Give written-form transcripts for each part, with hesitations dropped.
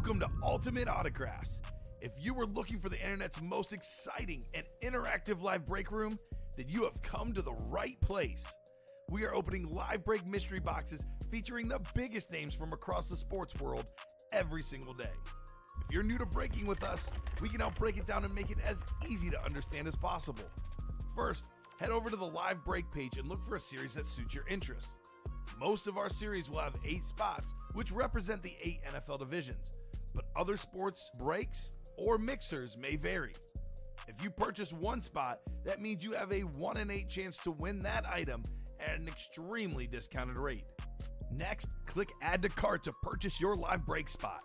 Welcome to Ultimate Autographs. If you were looking for the internet's most exciting and interactive live break room, then you have come to the right place. We are opening live break mystery boxes featuring the biggest names from across the sports world every single day. If you're new to breaking with us, we can help break it down and make it as easy to understand as possible. First, head over to the live break page and look for a series that suits your interests. Most of our series will have 8 spots, which represent the 8 NFL divisions, but other sports breaks or mixers may vary. If you purchase one spot, that means you have a 1 in 8 chance to win that item at an extremely discounted rate. Next, click Add to Cart to purchase your live break spot.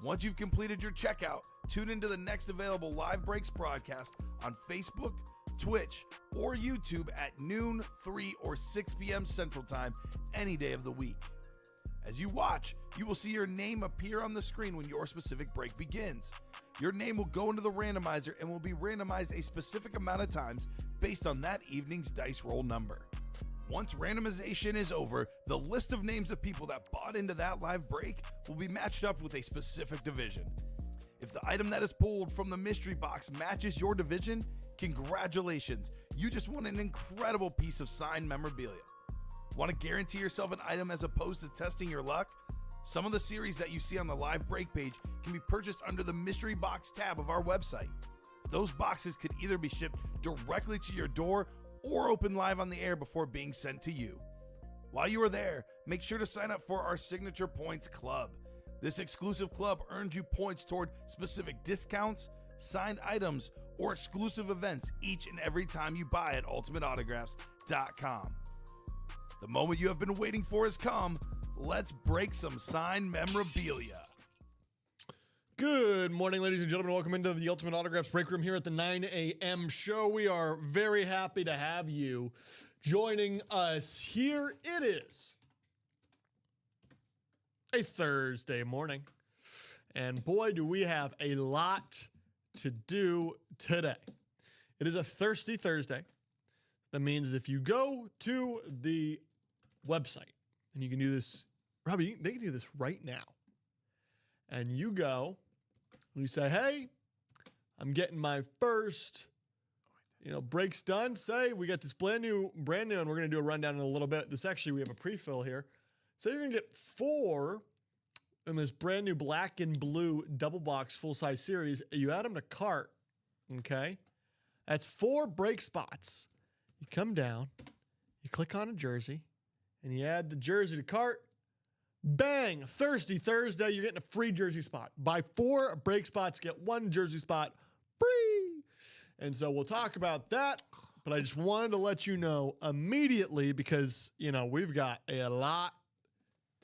Once you've completed your checkout, tune into the next available live breaks broadcast on Facebook, Twitch, or YouTube at noon, 3, or 6 p.m. Central Time any day of the week. As you watch, you will see your name appear on the screen when your specific break begins. Your name will go into the randomizer and will be randomized a specific amount of times based on that evening's dice roll number. Once randomization is over, the list of names of people that bought into that live break will be matched up with a specific division. If the item that is pulled from the mystery box matches your division, congratulations, you just won an incredible piece of signed memorabilia. Want to guarantee yourself an item as opposed to testing your luck? Some of the series that you see on the live break page can be purchased under the mystery box tab of our website. Those boxes could either be shipped directly to your door or open live on the air before being sent to you. While you are there, make sure to sign up for our Signature Points Club. This exclusive club earns you points toward specific discounts, signed items, or exclusive events each and every time you buy at ultimateautographs.com. The moment you have been waiting for has come. Let's break some signed memorabilia. Good morning, ladies and gentlemen. Welcome into the Ultimate Autographs break room here at the 9 a.m. show. We are very happy to have you joining us here. It is a Thursday morning, and boy, do we have a lot to do today. It is a Thirsty Thursday. That means if you go to the website, and you can do this, Robbie, they can do this right now, and you go, and you say, hey, I'm getting my first, breaks done. Say we got this brand new, and we're going to do a rundown in a little bit. We have a pre-fill here. So you're going to get 4 in this brand new black and blue double box full-size series. You add them to cart, okay? That's 4 break spots. You come down, you click on a jersey, and you add the jersey to cart. Bang! Thirsty Thursday, you're getting a free jersey spot. Buy 4 break spots, get 1 jersey spot free. And so we'll talk about that, but I just wanted to let you know immediately because, we've got a lot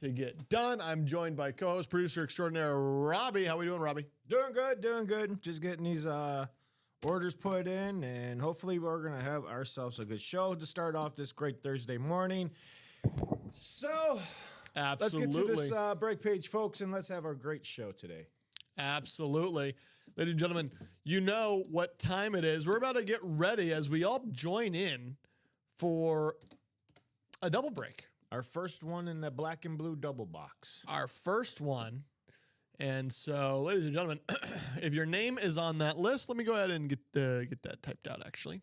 to get done. I'm joined by co-host, producer extraordinaire, Robbie. How we doing, Robbie? Doing good. Just getting these orders put in, and hopefully we're going to have ourselves a good show to start off this great Thursday morning. So, Absolutely. Let's get to this break page, folks, and let's have our great show today. Absolutely. Ladies and gentlemen, you know what time it is. We're about to get ready as we all join in for a double break. Our first one in the black and blue double box. Our first one. And so, ladies and gentlemen, if your name is on that list, let me go ahead and get that typed out, actually.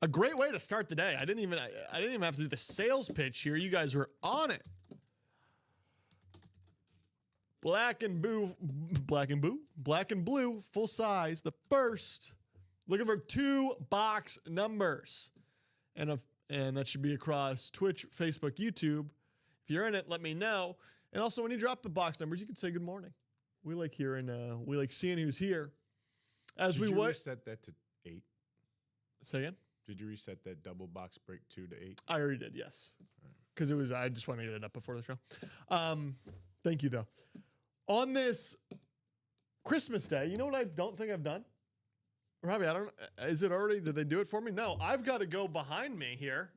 A great way to start the day. I didn't even have to do the sales pitch here. You guys were on it. Black and blue, full size. The first, looking for 2 box numbers, and that should be across Twitch, Facebook, YouTube. If you're in it, let me know. And also, when you drop the box numbers, you can say good morning. We like hearing, we like seeing who's here. Did you reset that to 8? Say again? Did you reset that double box break 2 to 8? I already did, yes. Because I just wanted to get it up before the show. Thank you, though. On this Christmas Day, you know what I don't think I've done? Robbie, is it already, did they do it for me? No, I've got to go behind me here.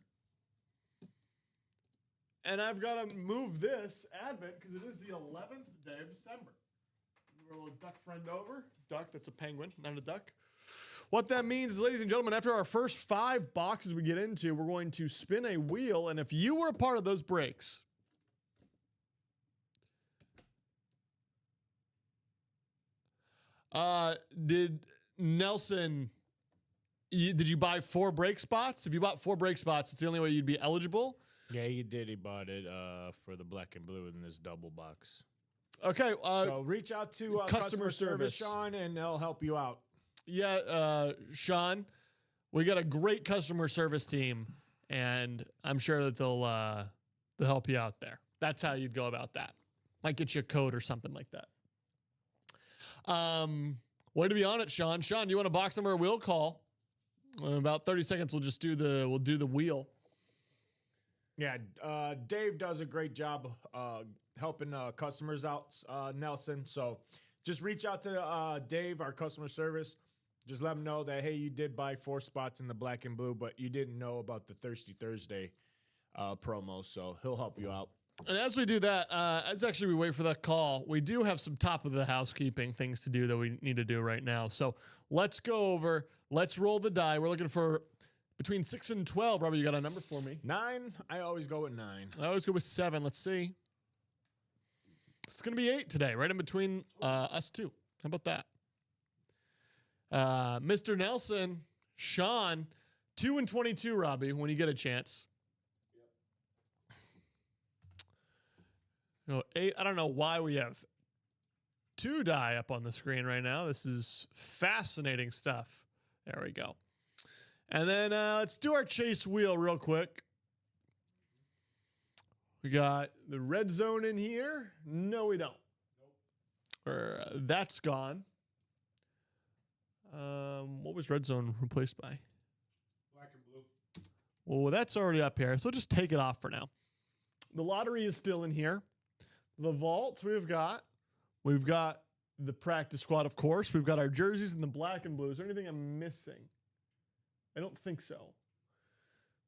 And I've got to move this Advent because it is the 11th day of December. Move our little duck friend over. Duck, that's a penguin, not a duck. What that means is, ladies and gentlemen, after our first 5 boxes we get into, we're going to spin a wheel. And if you were a part of those breaks, Did Nelson, did you buy 4 break spots? If you bought 4 break spots, it's the only way you'd be eligible. Yeah, he did. He bought it for the black and blue in this double box. Okay. So reach out to customer service, Sean, and they'll help you out. Yeah, Sean, we got a great customer service team, and I'm sure that they'll help you out there. That's how you'd go about that. Might get you a code or something like that. Way to be on it, Sean. Sean, do you want a box number or wheel call? In about 30 seconds, we'll do the wheel. Yeah, Dave does a great job helping customers out, Nelson. So just reach out to Dave, our customer service. Just let him know that, hey, you did buy 4 spots in the black and blue, but you didn't know about the Thirsty Thursday promo. So he'll help you out. And as we do that, as actually we wait for that call, we do have some top of the housekeeping things to do that we need to do right now. So let's go over. Let's roll the die. We're looking for between 6 and 12. Robbie, you got a number for me? 9. I always go with 9. I always go with 7. Let's see. It's going to be 8 today, right in between us two. How about that? Mr. Nelson, Sean, 2 and 22, Robbie, when you get a chance. No, 8. I don't know why we have 2 die up on the screen right now. This is fascinating stuff. There we go. And then let's do our chase wheel real quick. We got the red zone in here. No, we don't. Nope. That's gone. What was red zone replaced by? Black and blue. Well, that's already up here, so just take it off for now. The lottery is still in here. The vaults we've got the practice squad, of course. We've got our jerseys in the black and blue. Is there anything I'm missing? I don't think so.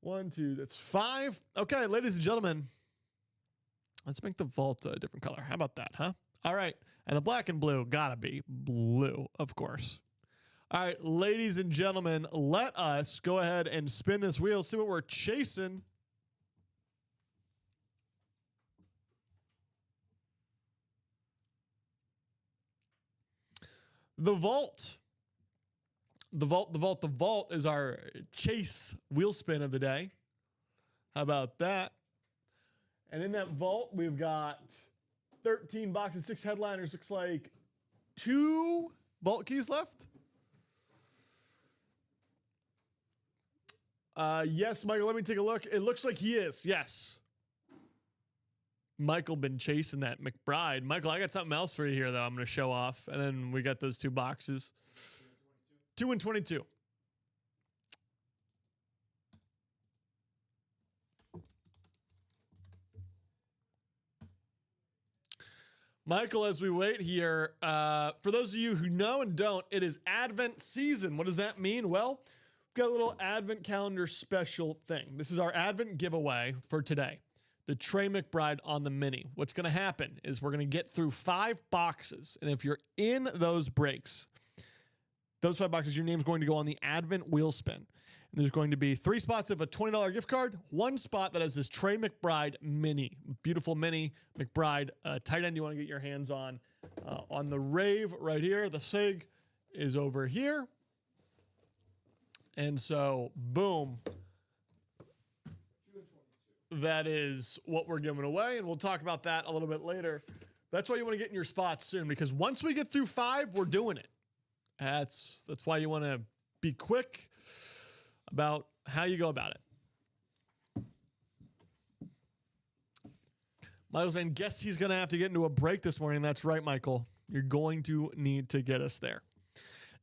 1, 2, that's 5. Okay, ladies and gentlemen, let's make the vault a different color. How about that, huh? All right, and the black and blue gotta be blue, of course. All right, ladies and gentlemen, let us go ahead and spin this wheel, see what we're chasing. The vault. The vault is our chase wheel spin of the day. How about that? And in that vault, we've got 13 boxes, 6 headliners. Looks like 2 vault keys left. Yes, Michael, let me take a look. It looks like he is. Yes. Michael been chasing that McBride. Michael, I got something else for you here, though. I'm going to show off. And then we got those 2 boxes. 2 and 22. Michael, as we wait here, for those of you who know and don't, it is Advent season. What does that mean? Well, we've got a little Advent calendar special thing. This is our Advent giveaway for today. The Trey McBride on the mini. What's going to happen is we're going to get through 5 boxes. And if you're in those breaks, those 5 boxes, your name's going to go on the Advent wheel spin. And there's going to be 3 spots of a $20 gift card, 1 spot that has this Trey McBride mini. Beautiful mini McBride tight end you want to get your hands on the rave right here. The SIG is over here. And so, boom. That is what we're giving away, and we'll talk about that a little bit later. That's why you want to get in your spots soon, because once we get through 5, we're doing it. That's why you want to be quick about how you go about it. Michael's saying, guess he's going to have to get into a break this morning. That's right, Michael. You're going to need to get us there.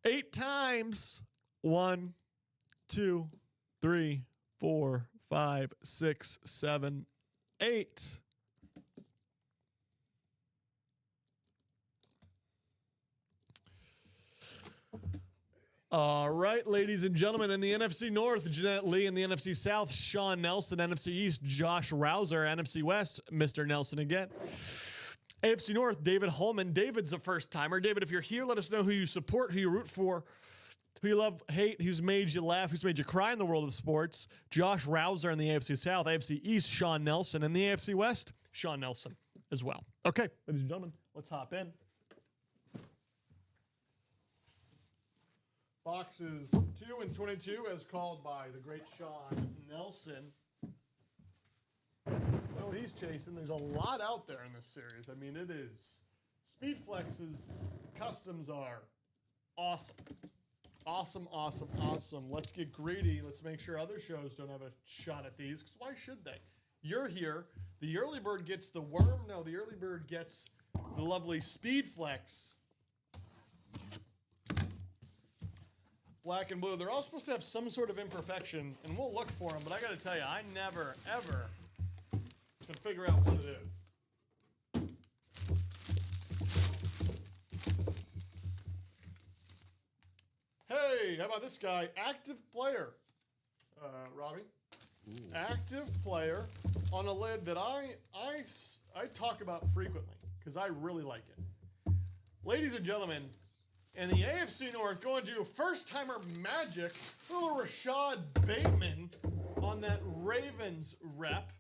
8 times. 1, 2, 3, 4, 5, 6, 7, 8. All right, ladies and gentlemen, in the NFC North, Jeanette Lee. In the NFC South, Sean Nelson. NFC East, Josh Rouser. NFC West, Mr. Nelson again. AFC North, David Holman. David's a first-timer. David, if you're here, let us know who you support, who you root for, who you love, hate, who's made you laugh, who's made you cry in the world of sports. Josh Rouser in the AFC South. AFC East, Sean Nelson. In the AFC West, Sean Nelson as well. Okay, ladies and gentlemen, let's hop in. Boxes 2 and 22, as called by the great Sean Nelson. Oh, he's chasing. There's a lot out there in this series. I mean, it is. Speed Flex's customs are awesome. Awesome, awesome, awesome. Let's get greedy. Let's make sure other shows don't have a shot at these, because why should they? You're here. The early bird gets the worm. No, the early bird gets the lovely Speed Flex. Black and blue. They're all supposed to have some sort of imperfection, and we'll look for them, but I got to tell you, I never, ever can figure out what it is. Hey, how about this guy? Active player, Robbie. Ooh. Active player on a lid that I talk about frequently because I really like it. Ladies and gentlemen, in the AFC North, going to first-timer magic, little Rashad Bateman on that Ravens rep.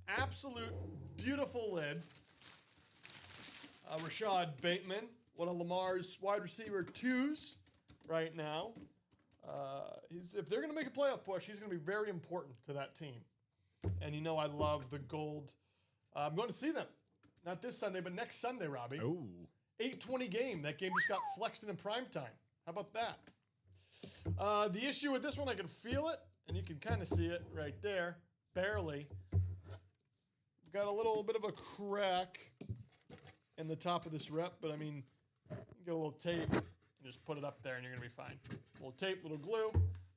Absolute beautiful lid. Rashad Bateman, one of Lamar's wide receiver 2s right now. If they're going to make a playoff push, he's going to be very important to that team. And you know I love the gold. I'm going to see them. Not this Sunday, but next Sunday, Robbie. Ooh. 8:20 game. That game just got flexed in prime time. How about that? The issue with this one, I can feel it, and you can kind of see it right there. Barely. Got a little bit of a crack in the top of this rep, but I mean, you get a little tape and just put it up there and you're going to be fine. A little tape, little glue.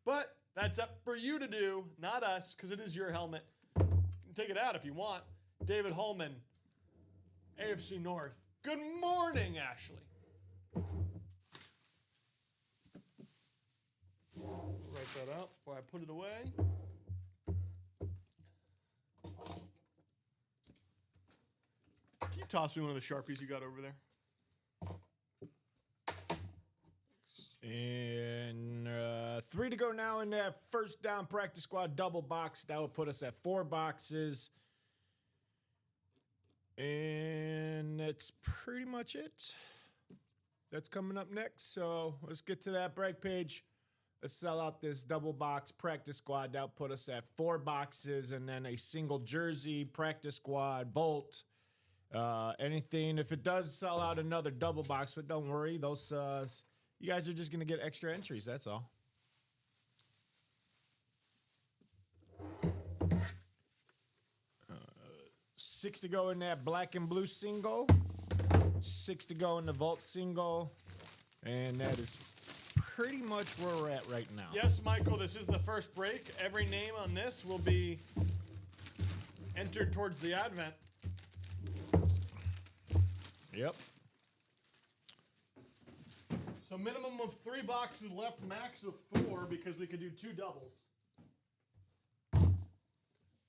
But that's up for you to do, not us, because it is your helmet. You can take it out if you want. David Holman, AFC North. Good morning, Ashley. Write that out before I put it away. Can you toss me one of the Sharpies you got over there? And 3 to go now in that first down practice squad double box. That will put us at 4 boxes. And that's pretty much it. That's coming up next. So let's get to that break page. Let's sell out this double box practice squad. That'll put us at 4 boxes and then a single jersey, practice squad, Volt. Anything. If it does sell out another double box, but don't worry. Those you guys are just going to get extra entries. That's all. 6 to go in that black and blue single. 6 to go in the Vault single. And that is pretty much where we're at right now. Yes, Michael, this is the first break. Every name on this will be entered towards the advent. Yep. So minimum of 3 boxes left, max of 4, because we could do 2 doubles.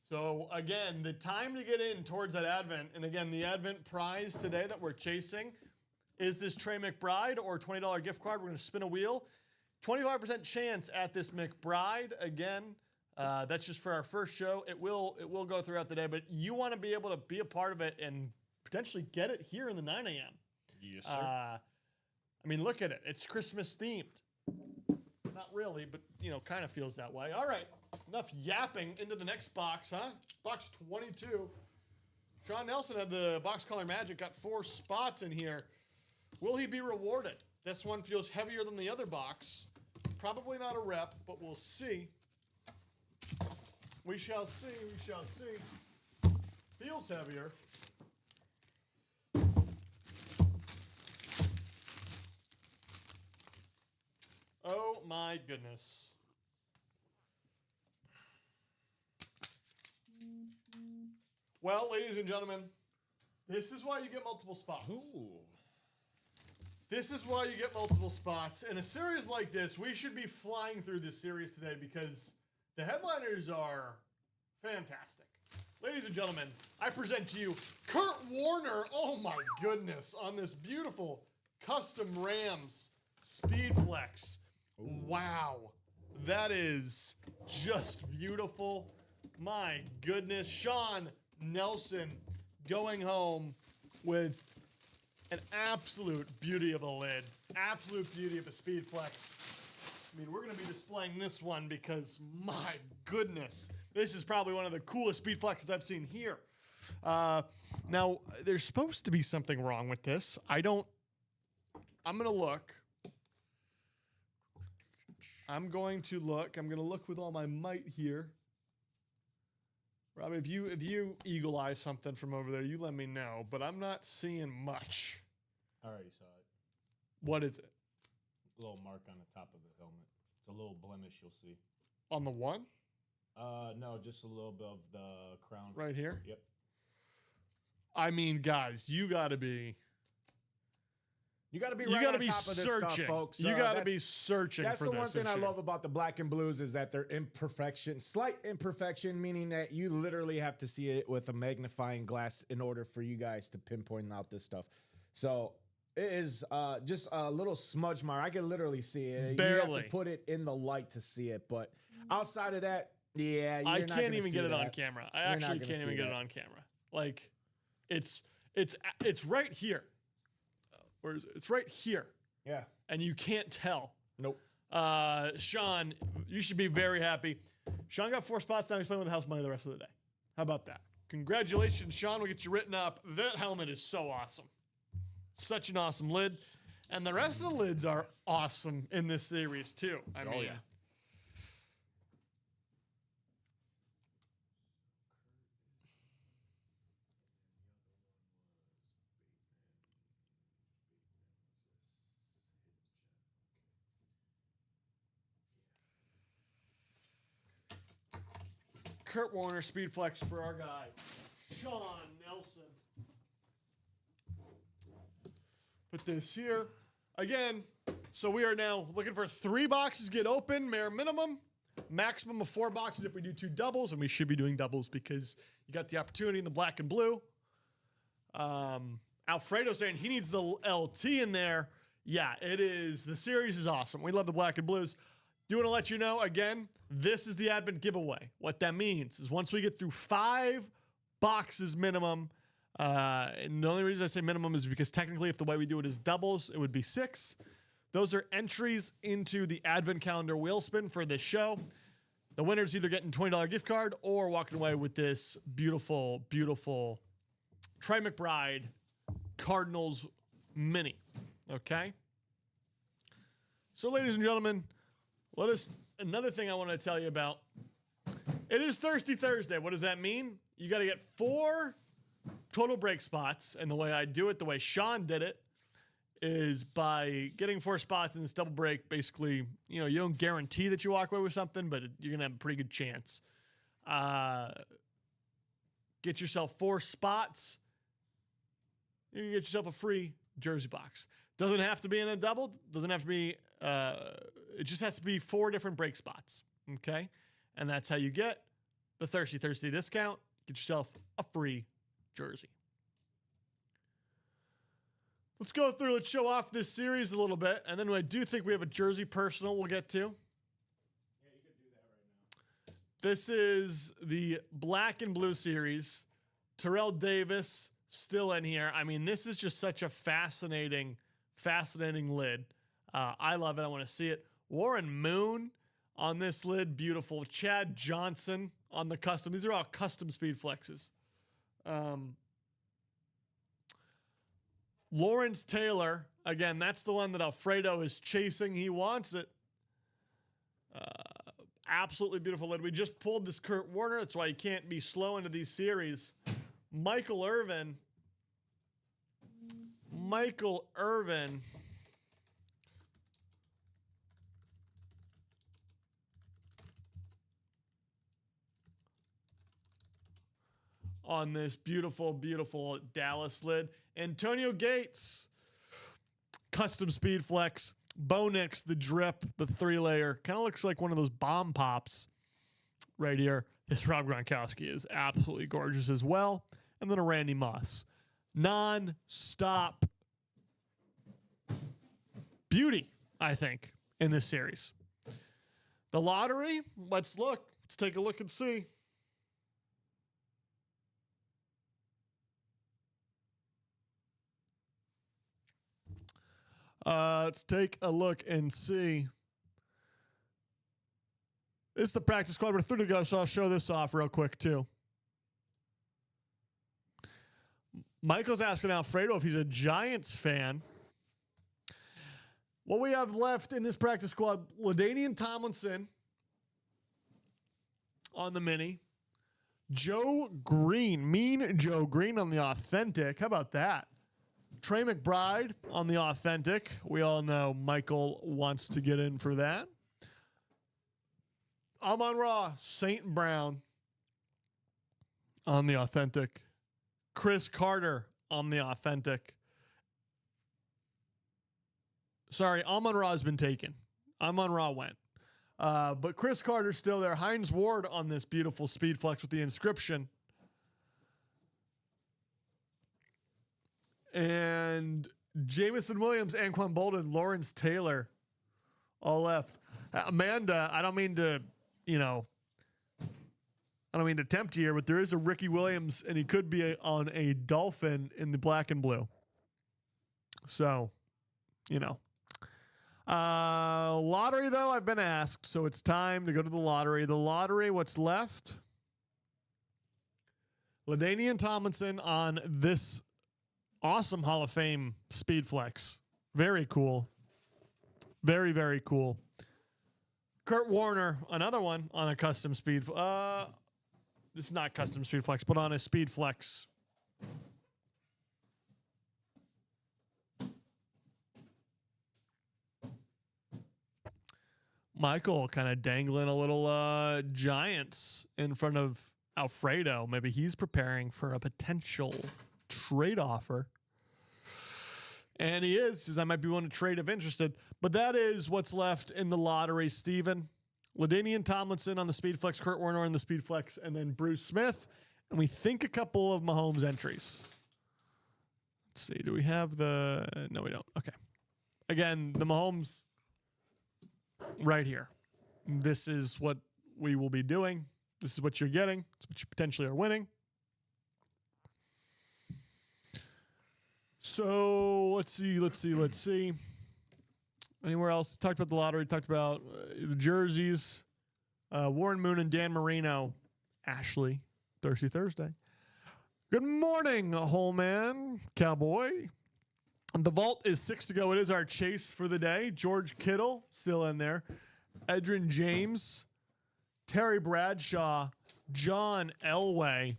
So again, the time to get in towards that advent, and again, the advent prize today that we're chasing is this Trey McBride or $20 gift card. We're going to spin a wheel. 25% chance at this McBride. Again, that's just for our first show. It will go throughout the day, but you want to be able to be a part of it and potentially get it here in the 9 a.m. Yes, sir. I mean, look at it. It's Christmas themed. Not really, but, you know, kind of feels that way. All right. Enough yapping. Into the next box, huh? Box 22. Sean Nelson had the box color magic. Got 4 spots in here. Will he be rewarded? This one feels heavier than the other box. Probably not a rep, but we'll see. We shall see. We shall see. Feels heavier. Oh my goodness. Well, ladies and gentlemen, this is why you get multiple spots. Ooh. This is why you get multiple spots. In a series like this, we should be flying through this series today because the headliners are fantastic. Ladies and gentlemen, I present to you Kurt Warner. Oh my goodness, on this beautiful custom Rams Speed Flex. Ooh. Wow, that is just beautiful. My goodness, Sean Nelson going home with an absolute beauty of a lid, absolute beauty of a Speed Flex. I mean, we're going to be displaying this one because, my goodness, this is probably one of the coolest speed flexes I've seen here. Now, there's supposed to be something wrong with this. I'm going to look. I'm going to look with all my might here. Robbie, if you eagle eye something from over there, you let me know. But I'm not seeing much. I already saw it. What is it? A little mark on the top of the helmet. It's a little blemish you'll see. On the one? No, just a little bit of the crown. Right here? Yep. I mean, guys, you got to be right on be top of this searching, stuff, folks. You got to be searching for this. That's the one thing I issue. love about the black and blues is that they're imperfection, slight imperfection, meaning that you literally have to see it with a magnifying glass in order for you guys to pinpoint out this stuff. So it is just a little smudge mark. I can literally see it. Barely. You have to put it in the light to see it. But outside of that, yeah, I you're not can't gonna even see get it that. on camera. I You're not actually gonna can't even see get it that. on camera. Like, it's right here. Where is it? It's right here, Yeah. and you can't tell. Nope. Sean, you should be very happy. Sean got 4 spots. Now he's playing with the house money the rest of the day. How about that? Congratulations, Sean. We'll get you written up. That helmet is so awesome. Such an awesome lid. And the rest of the lids are awesome in this series, too. I mean, yeah. Kurt Warner speed flex for our guy, Sean Nelson. Put this here. Again, so we are now looking for 3 boxes get open, bare minimum. Maximum of 4 boxes if we do 2 doubles, and we should be doing doubles because you got the opportunity in the black and blue. Alfredo saying he needs the LT in there. Yeah, it is. The series is awesome. We love the black and blues. Do want to let you know, again, this is the Advent giveaway. What that means is once we get through 5 boxes minimum, and the only reason I say minimum is because technically if the way we do it is doubles, it would be 6. Those are entries into the Advent calendar wheel spin for this show. The winner's either getting a $20 gift card or walking away with this beautiful, beautiful Trey McBride Cardinals mini. Okay? So, ladies and gentlemen, another thing I want to tell you about. It is Thirsty Thursday. What does that mean? You got to get 4 total break spots. And the way I do it, the way Sean did it, is by getting 4 spots in this double break. Basically, you know, you don't guarantee that you walk away with something, but you're going to have a pretty good chance. Get yourself 4 spots. You can get yourself a free jersey box. Doesn't have to be in a double. Doesn't have to be, it just has to be 4 different break spots. Okay? And that's how you get the Thirsty Thursday discount. Get yourself a free jersey. Let's go through, let's show off this series a little bit. And then I do think we have a jersey personal we'll get to. Yeah, you could do that right now. This is the black and blue series. Terrell Davis still in here. I mean, this is just such a fascinating lid. I love it. I want to see it. Warren Moon on this lid. Beautiful. Chad Johnson on the custom. These are all custom speed flexes. Lawrence Taylor. Again, that's the one that Alfredo is chasing. He wants it. Absolutely beautiful lid. We just pulled this Kurt Warner. That's why you can't be slow into these series. Michael Irvin. On this beautiful, beautiful Dallas lid. Antonio Gates. Custom speed flex. Bonix, the drip, the 3-layer. Kind of looks like one of those bomb pops right here. This Rob Gronkowski is absolutely gorgeous as well. And then a Randy Moss. Non-stop beauty, I think, in this series. The lottery, let's look. Let's take a look and see. Let's take a look and see. This is the practice squad. We're through to go, so I'll show this off real quick, too. Michael's asking Alfredo if he's a Giants fan. What we have left in this practice squad, LaDainian Tomlinson on the mini. Joe Green, Mean Joe Green on the authentic. How about that? Trey McBride on the authentic. We all know Michael wants to get in for that. Amon-Ra, St. Brown on the authentic. Chris Carter on the authentic. Sorry, Amon-Ra has been taken. Amon-Ra went. But Chris Carter's still there. Hines Ward on this beautiful Speed Flex with the inscription. And Jamison Williams, Anquan Bolden, Lawrence Taylor, all left. Amanda, I don't mean to tempt you here, but there is a Ricky Williams, and he could be on a Dolphin in the black and blue. So, lottery, though, I've been asked, so it's time to go to the lottery. The lottery, what's left? LaDainian Tomlinson on this awesome Hall of Fame Speed Flex. Very cool. Very, very cool. Kurt Warner, another one on a custom Speed. This is not custom Speed Flex, but on a Speed Flex. Michael kind of dangling a little Giants in front of Alfredo. Maybe he's preparing for a potential trade offer. And he is, because I might be willing to trade if interested. But that is what's left in the lottery, Steven. LaDainian Tomlinson on the Speed Flex, Kurt Warner on the Speed Flex, and then Bruce Smith. And we think a couple of Mahomes entries. Let's see. Do we have the... No, we don't. Okay. Again, the Mahomes right here. This is what we will be doing. This is what you're getting. It's what you potentially are winning. So let's see. Anywhere else? Talked about the lottery. Talked about the jerseys. Warren Moon and Dan Marino. Ashley, Thirsty Thursday. Good morning, whole man, cowboy. The vault is 6 to go. It is our chase for the day. George Kittle still in there. Edrin James, Terry Bradshaw, John Elway.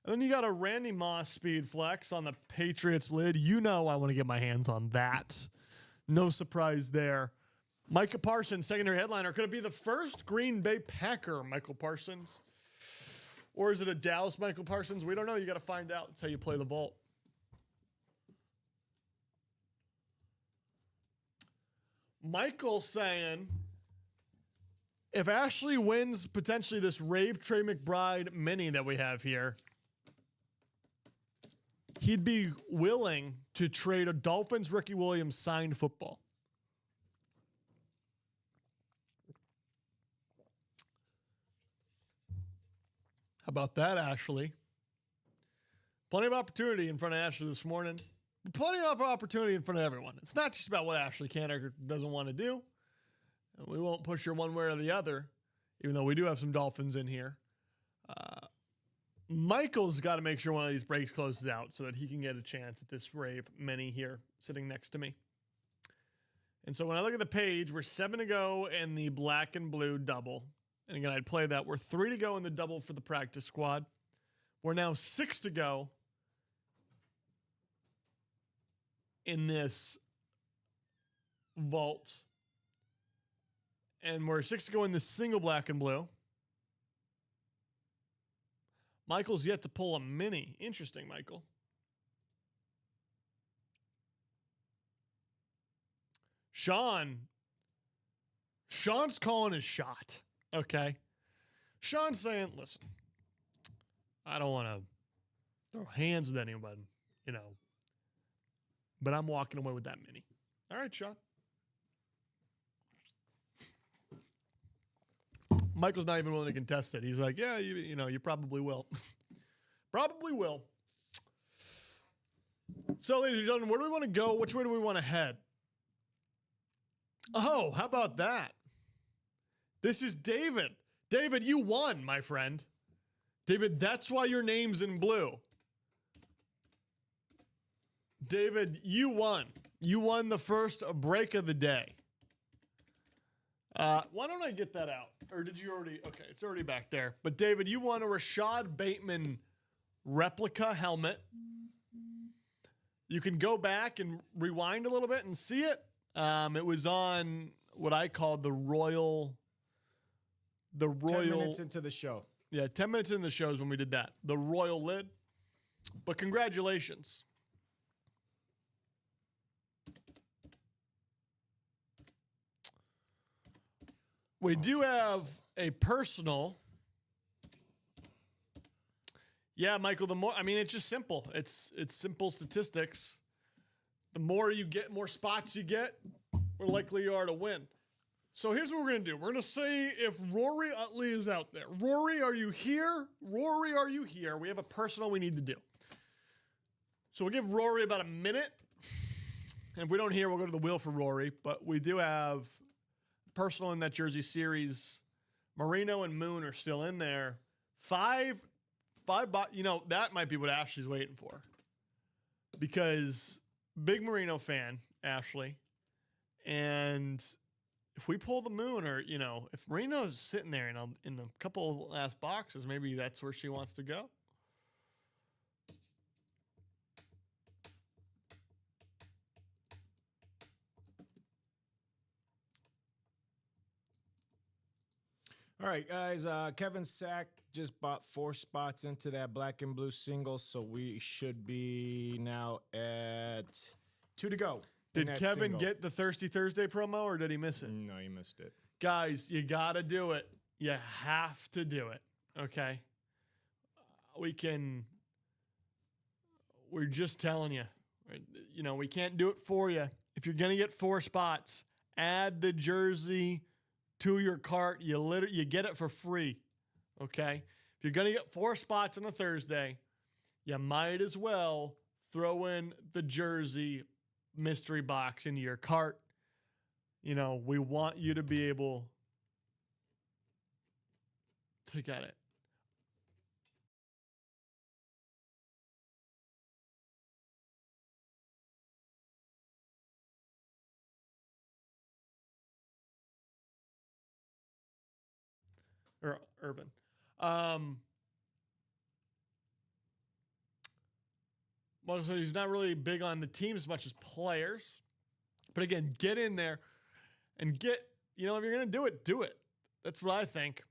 And then you got a Randy Moss Speed Flex on the Patriots lid. You know I want to get my hands on that. No surprise there. Micah Parsons, secondary headliner. Could it be the first Green Bay Packer, Michael Parsons? Or is it a Dallas Michael Parsons? We don't know. You got to find out. That's how you play the vault. Michael saying, if Ashley wins potentially this Rave Trey McBride mini that we have here, he'd be willing to trade a Dolphins Ricky Williams signed football. How about that, Ashley? Plenty of opportunity in front of Ashley this morning. Plenty of opportunity in front of everyone. It's not just about what Ashley can or doesn't want to do. And we won't push her one way or the other, even though we do have some Dolphins in here. Michael's got to make sure one of these breaks closes out so that he can get a chance at this Rave mini here sitting next to me. And so when I look at the page, we're 7 to go in the black and blue double. And again, I'd play that. We're 3 to go in the double for the practice squad. We're now 6 to go in this vault. And we're 6 to go in the single black and blue. Michael's yet to pull a mini. Interesting, Michael. Sean's calling his shot. Okay. Sean's saying, listen, I don't want to throw hands with anyone, but I'm walking away with that mini. All right, Sean. Michael's not even willing to contest it. He's like, yeah, you probably will. Probably will. So, ladies and gentlemen, where do we want to go? Which way do we want to head? Oh, how about that? This is David. David, you won, my friend. David, that's why your name's in blue. David, you won. You won the first break of the day. Why don't I get that out? Or did you already? Okay, it's already back there. But David, you won a Rashad Bateman replica helmet. You can go back and rewind a little bit and see it. It was on what I called the Royal. 10 minutes into the show. Yeah, 10 minutes in the show is when we did that. The Royal lid. But congratulations. We do have a personal. Yeah, Michael, it's just simple. It's simple statistics. The more you get, more spots you get, more likely you are to win. So here's what we're going to do. We're going to say if Rory Utley is out there. Rory, are you here? Rory, are you here? We have a personal we need to do. So we'll give Rory about a minute. And if we don't hear, we'll go to the wheel for Rory. But we do have personal in that jersey series. Marino and Moon are still in there. Five, that might be what Ashley's waiting for. Because big Marino fan, Ashley. And if we pull the Moon, or, if Marino's sitting there in a couple of last boxes, maybe that's where she wants to go. All right, guys. Kevin Sack just bought 4 spots into that black and blue single, so we should be now at 2 to go. Did Kevin get the Thirsty Thursday promo, or did he miss it? No, he missed it. Guys, you got to do it. You have to do it, okay? We're just telling you. We can't do it for you. If you're going to get 4 spots, add the jersey to your cart. You get it for free, okay? If you're going to get 4 spots on a Thursday, you might as well throw in the jersey mystery box into your cart. We want you to be able to get it. Or Urban. Well, so he's not really big on the team as much as players. But again, get in there and if you're going to do it, do it. That's what I think.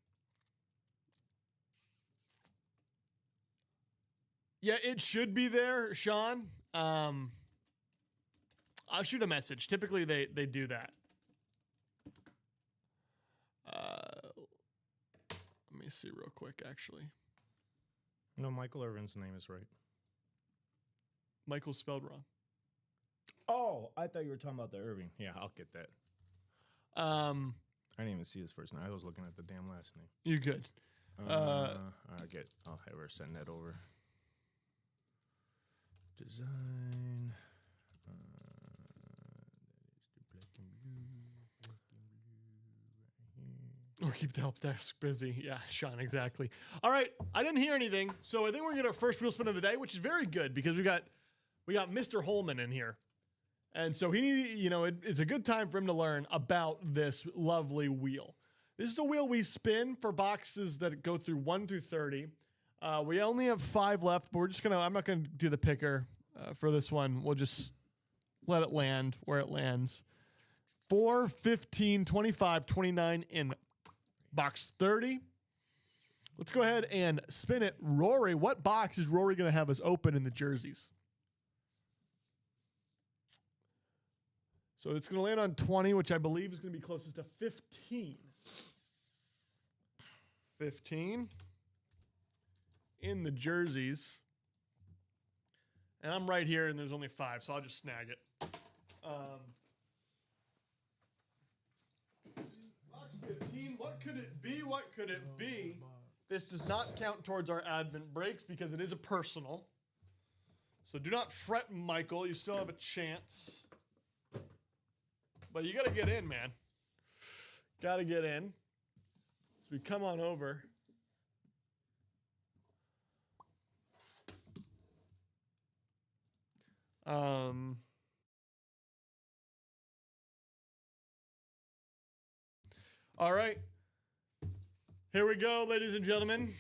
Yeah, it should be there, Sean. I'll shoot a message. Typically, they do that. Let me see real quick, actually. No, Michael Irvin's name is right. Michael's spelled wrong. Oh, I thought you were talking about the Irving. Yeah, I'll get that. I didn't even see his first name. I was looking at the damn last name. You good? I'll have her send that over. Design. Or keep the help desk busy. Yeah, Sean, exactly. All right, I didn't hear anything, so I think we're gonna get our first wheel spin of the day, which is very good because we got Mr. Holman in here, and so it's a good time for him to learn about this lovely wheel. This is a wheel we spin for boxes that go through 1 through 30. We only have 5 left, but I'm not gonna do the picker for this one. We'll just let it land where it lands. 4, 15, 25, 29 in box 30. Let's go ahead and spin it. Rory, what box is Rory going to have us open in the jerseys? So it's going to land on 20, which I believe is going to be closest to 15. 15 in the jerseys. And I'm right here, and there's only 5, so I'll just snag it. Box 15, what could it be? What could it be? This does not count towards our advent breaks because it is a personal. So do not fret, Michael. You still have a chance. But you got to get in, man. Got to get in. we come on over. All right. Here we go, ladies and gentlemen.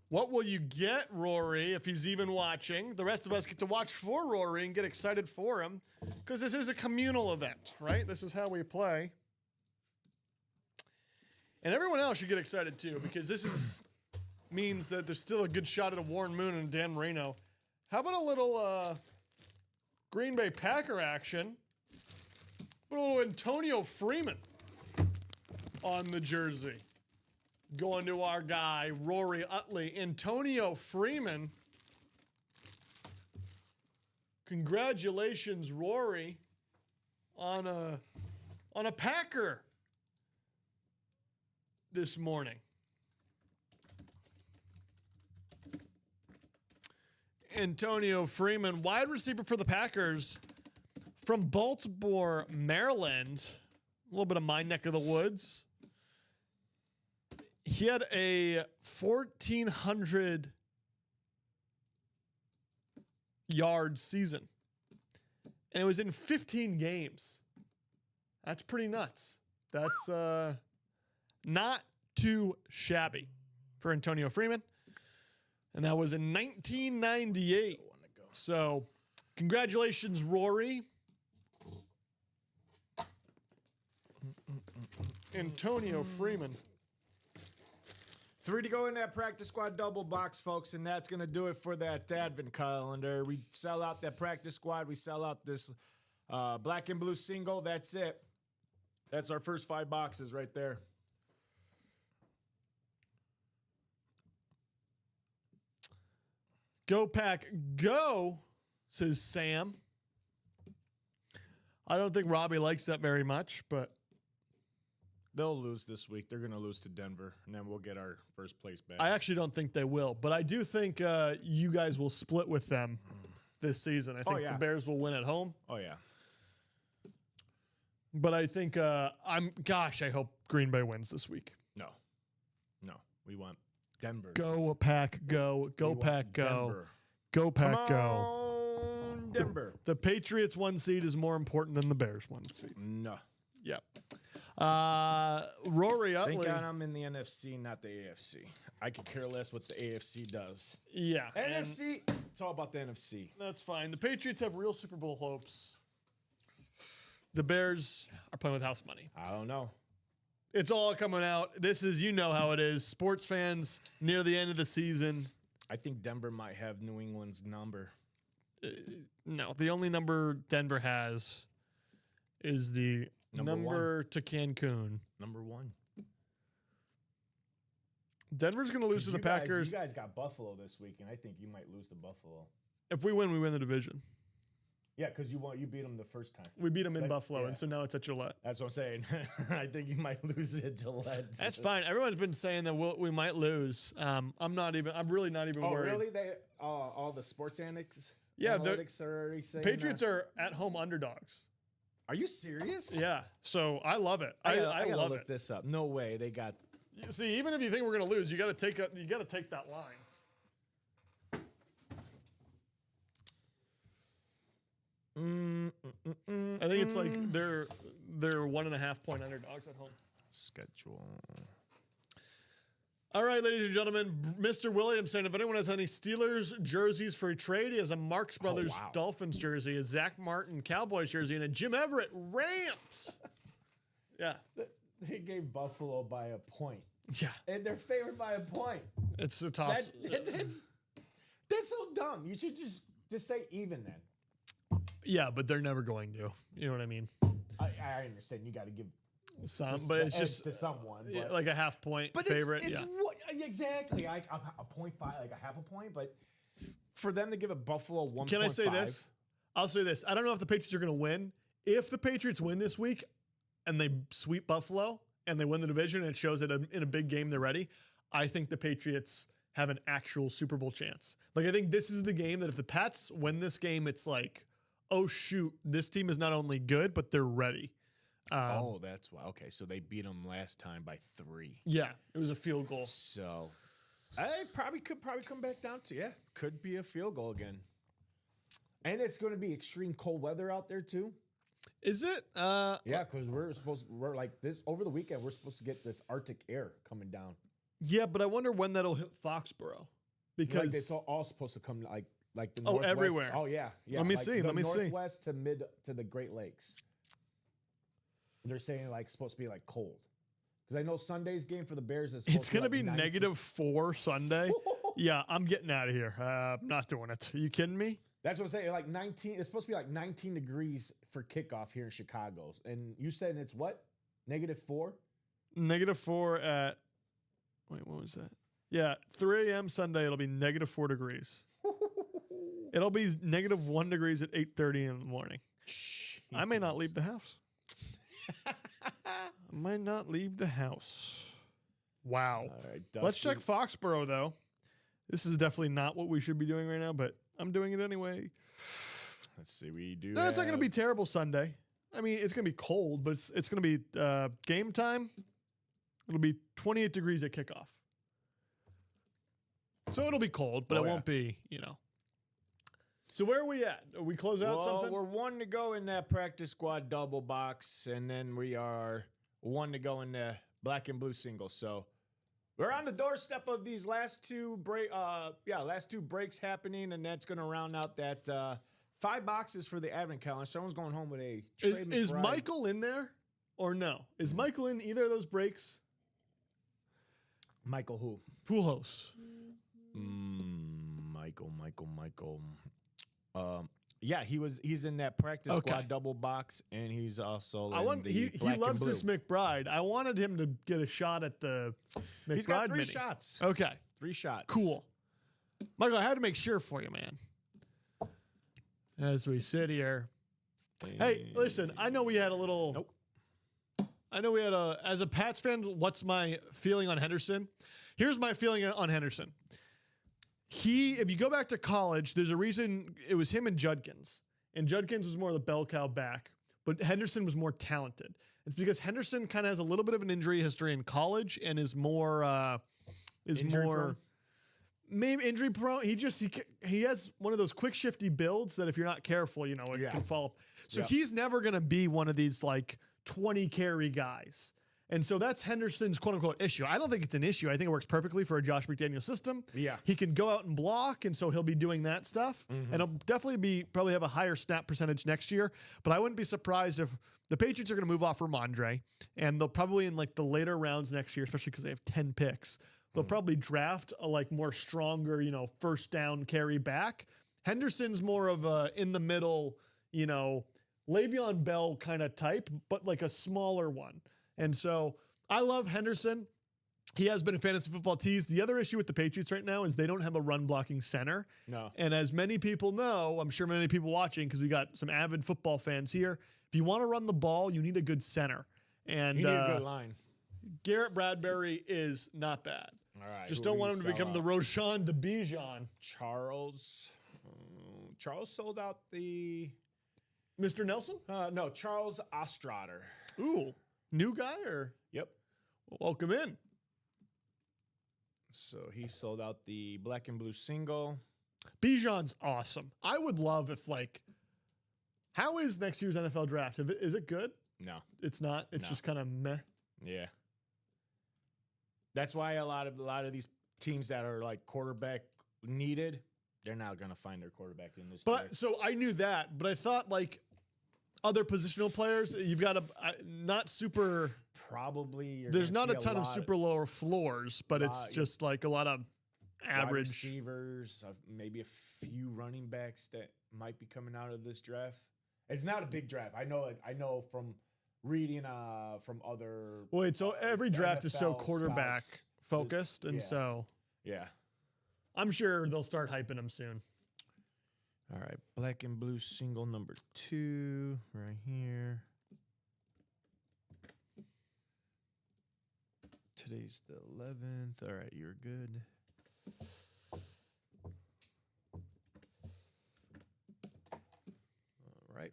What will you get, Rory, if he's even watching? The rest of us get to watch for Rory and get excited for him because this is a communal event, right? This is how we play. And everyone else should get excited too because this means that there's still a good shot at a Warren Moon and Dan Marino. How about a little Green Bay Packer action? A little Antonio Freeman on the jersey. Going to our guy, Rory Utley. Antonio Freeman. Congratulations, Rory, on a Packer this morning. Antonio Freeman, wide receiver for the Packers from Baltimore, Maryland. A little bit of my neck of the woods. He had a 1,400 yard season. And it was in 15 games. That's pretty nuts. That's not too shabby for Antonio Freeman. And that was in 1998. So, congratulations, Rory. Antonio Freeman. 3 to go in that practice squad double box, folks, and that's going to do it for that advent calendar. We sell out that practice squad. We sell out this black and blue single. That's it. That's our first 5 boxes right there. Go Pack, go, says Sam. I don't think Robbie likes that very much, but they'll lose this week. They're going to lose to Denver, and then we'll get our first place back. I actually don't think they will, but I do think you guys will split with them this season. I think the Bears will win at home. Oh, yeah. But I think I hope Green Bay wins this week. No, we want Denver. Go Pack, go. Go Pack, go. Denver. Go Pack, Come go. on, Denver. The Patriots 1 seed is more important than the Bears 1 seed. No. Yep. Rory Utley. Thank God I'm in the NFC, not the AFC. I could care less what the AFC does. Yeah. NFC, it's all about the NFC. That's fine. The Patriots have real Super Bowl hopes. The Bears are playing with house money. I don't know. It's all coming out. This is, you know how it is. Sports fans near the end of the season. I think Denver might have New England's number. No, the only number Denver has is the number to Cancun. Number 1. Denver's going to lose to the Packers. You guys got Buffalo this week, and I think you might lose to Buffalo. If we win the division. Yeah, because you beat them the first time. We beat them in Buffalo, and so now it's at Gillette. That's what I'm saying. I think you might lose at Gillette. That's fine. Everyone's been saying that we might lose. I'm really not even worried. Oh, really? All the sports analytics are already saying Patriots are at home underdogs. Are you serious? Yeah. So I love it. I gotta love look this up. No way they got. See, even if you think we're gonna lose, you gotta take that line. I think it's like they're 1.5 point underdogs at home. Schedule. All right, ladies and gentlemen, Mr. Williamson, if anyone has any Steelers jerseys for a trade, he has a Marx Brothers Dolphins jersey, a Zach Martin Cowboys jersey, and a Jim Everett Rams. Yeah. They gave Buffalo by a point. Yeah. And they're favored by a point. It's a toss. That's so dumb. You should just say even then. Yeah, but they're never going to. You know what I mean? I understand. You got to give some, but it's just to someone, but, like a half point favorite. It's exactly like a 0.5, like a half a point. But for them to give a Buffalo 1.5. Can I say this? I'll say this. I don't know if the Patriots are going to win. If the Patriots win this week and they sweep Buffalo and they win the division and it shows that in a big game they're ready, I think the Patriots have an actual Super Bowl chance. Like, I think this is the game that if the Pats win this game, it's like, oh, shoot, this team is not only good, but they're ready. That's why. Okay, so they beat them last time by 3. Yeah, it was a field goal. So I could come back down to could be a field goal again. And it's going to be extreme cold weather out there too. Is it? Yeah, because we're like this over the weekend. We're supposed to get this Arctic air coming down. Yeah, but I wonder when that'll hit Foxborough because Like, it's all supposed to come like the northwest. Everywhere. Oh yeah. Let me see. Let me see. Northwest to mid to the Great Lakes. They're saying like supposed to be like cold. Because I know Sunday's game for the Bears is. It's going to be -4 Sunday. Yeah, I'm getting out of here. I'm not doing it. Are you kidding me? That's what I'm saying. Like 19. It's supposed to be like 19 degrees for kickoff here in Chicago. And you said it's what? -4. -4 at. Wait, what was that? Yeah, 3 a.m. Sunday. It'll be -4 degrees. It'll be -1 degrees at 8:30 in the morning. I may not leave the house. I might not leave the house. Wow. All right, Let's check Foxborough, though. This is definitely not what we should be doing right now, but I'm doing it anyway. Let's see. We do. No, it's not going to be terrible Sunday. I mean, it's going to be cold, but it's going to be game time. It'll be 28 degrees at kickoff. So it'll be cold, but it won't be, So where are we at? Are we close out something? We're 1 to go in that practice squad double box, and then we are 1 to go in the black and blue single. So we're on the doorstep of these last two breaks happening, and that's going to round out that 5 boxes for the advent calendar. Someone's going home with a Trey Is McBride. Michael in there or no? Is Michael in either of those breaks? Michael who? Pujols. Michael. Yeah, he's in that practice squad double box, and he's also he loves this McBride. I wanted him to get a shot at the McBride. He's got 3 mini. shots. Okay. 3 shots. Cool. Michael, I had to make sure for you, man. As we sit here. Hey, listen, I know we had a little. Nope. I know we had as a Pats fan, what's my feeling on Henderson? Here's my feeling on Henderson. If you go back to college, there's a reason it was him and Judkins. And Judkins was more of the bell cow back, but Henderson was more talented. It's because Henderson kind of has a little bit of an injury history in college and is more maybe injury prone. He has one of those quick shifty builds that if you're not careful, it can fall. So he's never going to be one of these like 20 carry guys. And so that's Henderson's quote unquote issue. I don't think it's an issue. I think it works perfectly for a Josh McDaniels system. Yeah. He can go out and block, and so he'll be doing that stuff. And he'll definitely probably have a higher snap percentage next year. But I wouldn't be surprised if the Patriots are going to move off Ramondre, and they'll probably in like the later rounds next year, especially because they have 10 picks, they'll probably draft a like more stronger, first down carry back. Henderson's more of a in the middle, Le'Veon Bell kind of type, but like a smaller one. And so I love Henderson. He has been a fantasy football tease. The other issue with the Patriots right now is they don't have a run blocking center. No. And as many people know, I'm sure many people watching, because we got some avid football fans here, if you want to run the ball, you need a good center. And you need a good line. Garrett Bradbury is not bad. All right. Just don't want him to become the Roshan de Bijan. Charles sold out the... Mr. Nelson? No, Charles Ostrader. Ooh. New guy or? Yep. Well, welcome in. So he sold out the black and blue single. Bijan's awesome. I would love if how is next year's NFL draft? Is it good? No. It's not. It's just kind of meh. Yeah. That's why a lot of these teams that are like quarterback needed, they're not going to find their quarterback in this. But so I knew that, but I thought like other positional players, you've got not super. Probably. There's not a ton of super lower floors, but it's just like a lot of average receivers, maybe a few running backs that might be coming out of this draft. It's not a big draft. I know from reading from other. Wait, so every draft is so NFL quarterback scouts. focused, and so yeah, I'm sure they'll start hyping him soon. All right, black and blue single number 2 right here. Today's the 11th. All right, you're good. All right.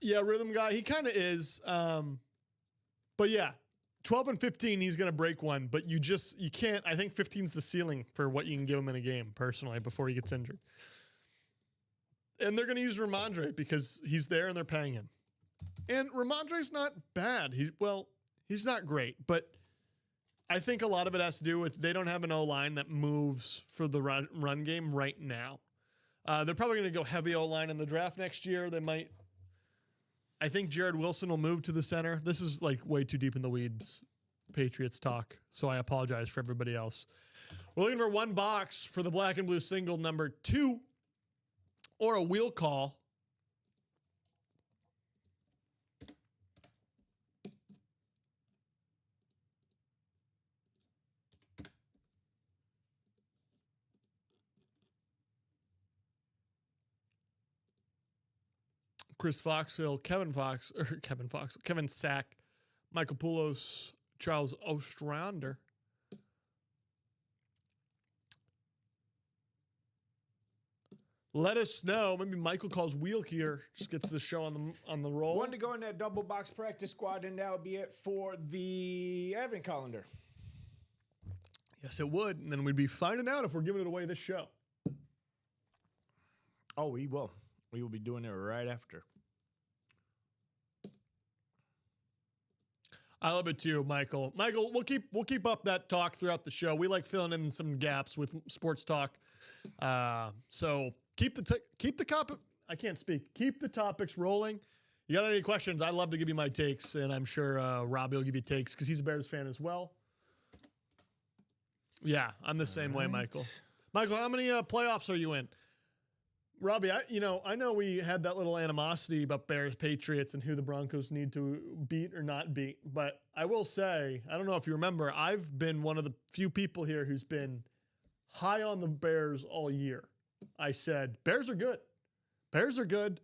Yeah, rhythm guy. He kind of is. But yeah, 12 and 15, he's going to break one. But you can't. I think 15's the ceiling for what you can give him in a game, personally, before he gets injured. And they're going to use Ramondre because he's there and they're paying him. And Ramondre's not bad. He's not great. But I think a lot of it has to do with they don't have an O-line that moves for the run game right now. They're probably going to go heavy O-line in the draft next year. They might. I think Jared Wilson will move to the center. This is like way too deep in the weeds, Patriots talk. So I apologize for everybody else. We're looking for one box for the black and blue single number 2 or a wheel call. Chris Foxhill, Kevin Sack, Michael Poulos, Charles Ostrander. Let us know. Maybe Michael calls wheel here. Just gets the show on the roll. One to go in that double box practice squad, and that would be it for the advent calendar. Yes, it would. And then we'd be finding out if we're giving it away this show. Oh, we will. We will be doing it right after. I love it too, Michael. Michael, we'll keep up that talk throughout the show. We like filling in some gaps with sports talk. So keep the topics rolling. You got any questions? I'd love to give you my takes, and I'm sure Robbie will give you takes because he's a Bears fan as well. Yeah, I'm the same way, Michael. Michael, how many playoffs are you in? Robbie, I know we had that little animosity about Bears, Patriots, and who the Broncos need to beat or not beat. But I will say, I don't know if you remember, I've been one of the few people here who's been high on the Bears all year. I said, Bears are good. Bears are good.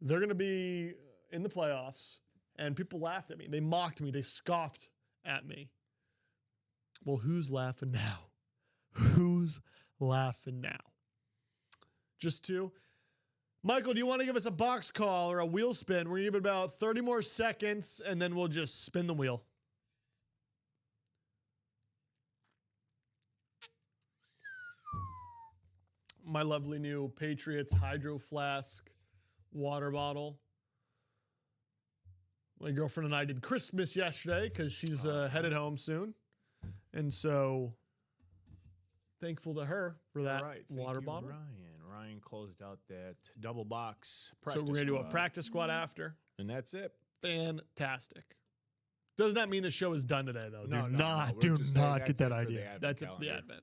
They're going to be in the playoffs. And people laughed at me. They mocked me. They scoffed at me. Well, who's laughing now? Who's laughing now? Just 2. Michael, do you want to give us a box call or a wheel spin? We're going to give it about 30 more seconds, and then we'll just spin the wheel. My lovely new Patriots Hydro Flask water bottle. My girlfriend and I did Christmas yesterday because she's headed home soon. And so thankful to her for that water bottle. Ryan closed out that double box practice So we're going to do a practice squad after. And that's it. Fantastic. Does not mean the show is done today, though. No, do not get that idea. That's it for the advent.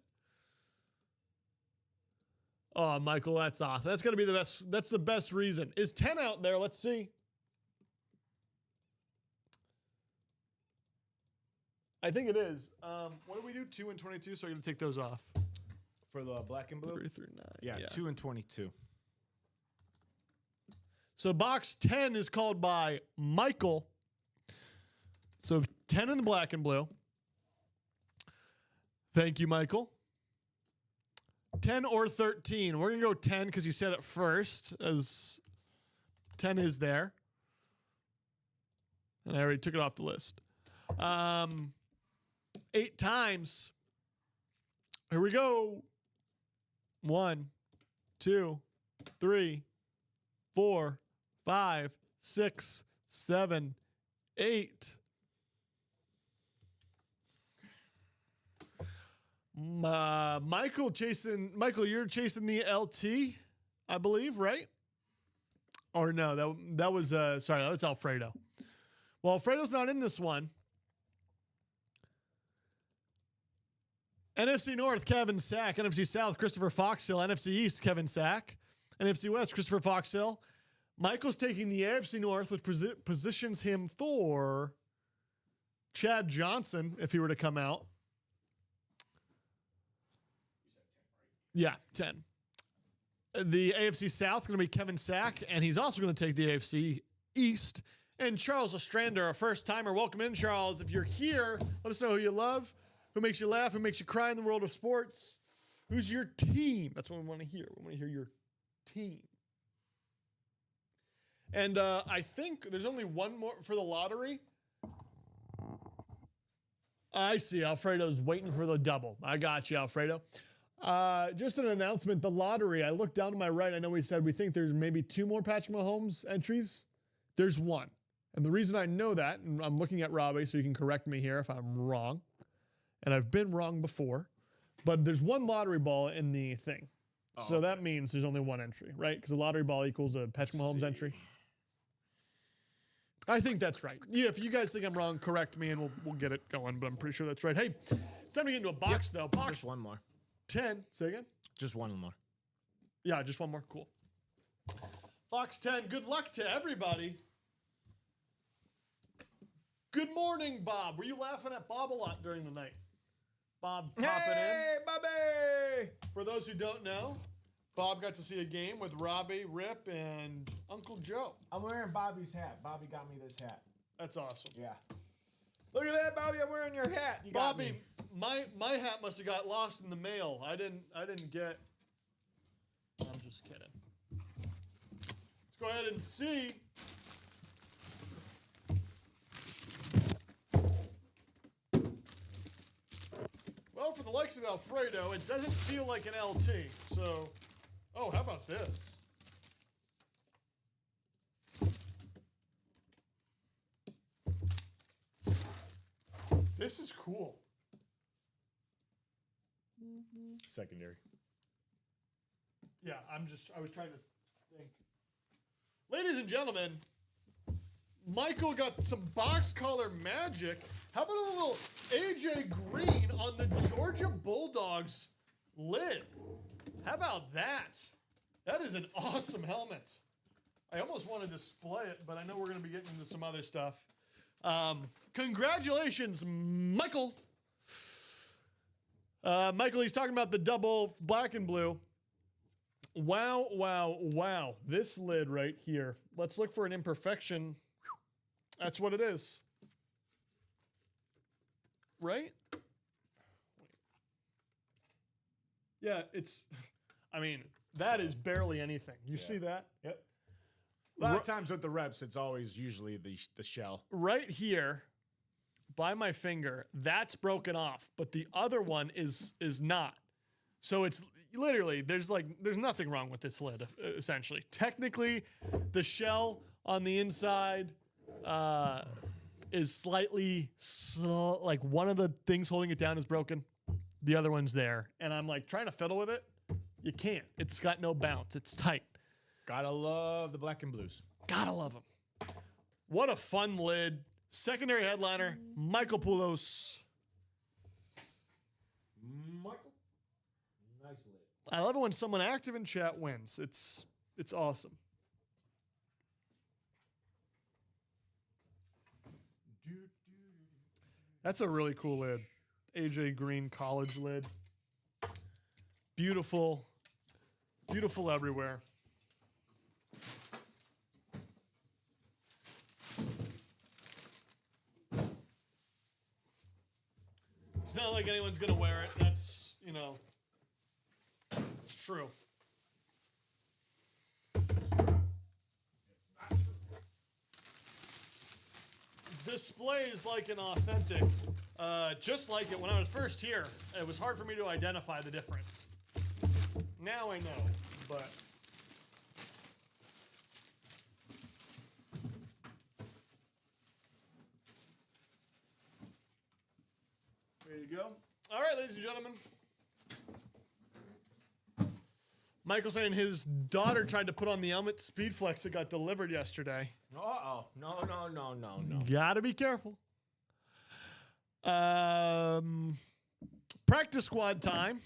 Oh, Michael, that's awesome. That's going to be the best. That's the best reason. Is 10 out there? Let's see. I think it is. What do we do? 2 and 22, so I'm going to take those off. For the black and blue? 3 through 9. Yeah, 2 and 22. So box 10 is called by Michael. So 10 in the black and blue. Thank you, Michael. 10 or 13. We're going to go 10 because you said it first, as 10 is there. And I already took it off the list. 8 times. Here we go. 1, 2, 3, 4, 5, 6, 7, 8. Michael, you're chasing the LT, I believe, right? Or no, that was Alfredo. Well, Alfredo's not in this one. NFC North, Kevin Sack. NFC South, Christopher Foxhill. NFC East, Kevin Sack. NFC West, Christopher Foxhill. Michael's taking the AFC North, which positions him for Chad Johnson, if he were to come out. Yeah, 10. The AFC South going to be Kevin Sack, and he's also going to take the AFC East. And Charles Ostrander, a first-timer. Welcome in, Charles. If you're here, let us know who you love, who makes you laugh, who makes you cry in the world of sports. Who's your team? That's what we want to hear. We want to hear your team. And I think there's only one more for the lottery. I see. Alfredo's waiting for the double. I got you, Alfredo. Just an announcement. The lottery, I looked down to my right. I know we said we think there's maybe 2 more Patrick Mahomes entries. There's 1. And the reason I know that, and I'm looking at Robbie so you can correct me here if I'm wrong. And I've been wrong before. But there's 1 lottery ball in the thing. Oh, so that means there's only 1 entry, right? Because a lottery ball equals a Patrick Mahomes entry. I think that's right. Yeah, if you guys think I'm wrong, correct me and we'll get it going, but I'm pretty sure that's right. Hey, it's time to get into a box, though. Box Just 1 more. 10. Say again? Just 1 more. Yeah, just 1 more. Cool. Box 10. Good luck to everybody. Good morning, Bob. Were you laughing at Bob a lot during the night? Bob popping in. Hey, Bobby! For those who don't know, Bob got to see a game with Robbie, Rip, and Uncle Joe. I'm wearing Bobby's hat. Bobby got me this hat. That's awesome. Yeah. Look at that, Bobby. I'm wearing your hat. You got Bobby, me. my hat must have got lost in the mail. I didn't get. I'm just kidding. Let's go ahead and see. Well, for the likes of Alfredo, it doesn't feel like an LT. So, oh, how about this? This is cool. Secondary. Yeah, I was trying to think. Ladies and gentlemen, Michael got some box color magic. How about a little AJ Green on the Georgia Bulldogs lid? How about that? That is an awesome helmet. I almost want to display it, but I know we're going to be getting into some other stuff. Congratulations, Michael. Michael, he's talking about the double black and blue. Wow, wow, wow. This lid right here. Let's look for an imperfection. That's what it is. Right? Yeah, I mean, that is barely anything. You see that? Yep. A lot of times with the reps, it's always usually the shell. Right here, by my finger, that's broken off, but the other one is not. So it's literally, there's nothing wrong with this lid, essentially. Technically, the shell on the inside is slightly, like one of the things holding it down is broken. The other one's there. And I'm like trying to fiddle with it. You can't. It's got no bounce. It's tight. Gotta love the black and blues. Gotta love them. What a fun lid. Secondary headliner, Michael Poulos. Michael. Nice lid. I love it when someone active in chat wins. It's awesome. That's a really cool lid. AJ Green college lid. Beautiful. Beautiful everywhere. It's not like anyone's going to wear it. That's, it's true. Displays like an authentic. Just like it when I was first here, it was hard for me to identify the difference. Now I know, but there you go. All right, ladies and gentlemen. Michael saying his daughter tried to put on the helmet Speedflex that got delivered yesterday. Uh-oh. No. Gotta be careful. Practice squad time.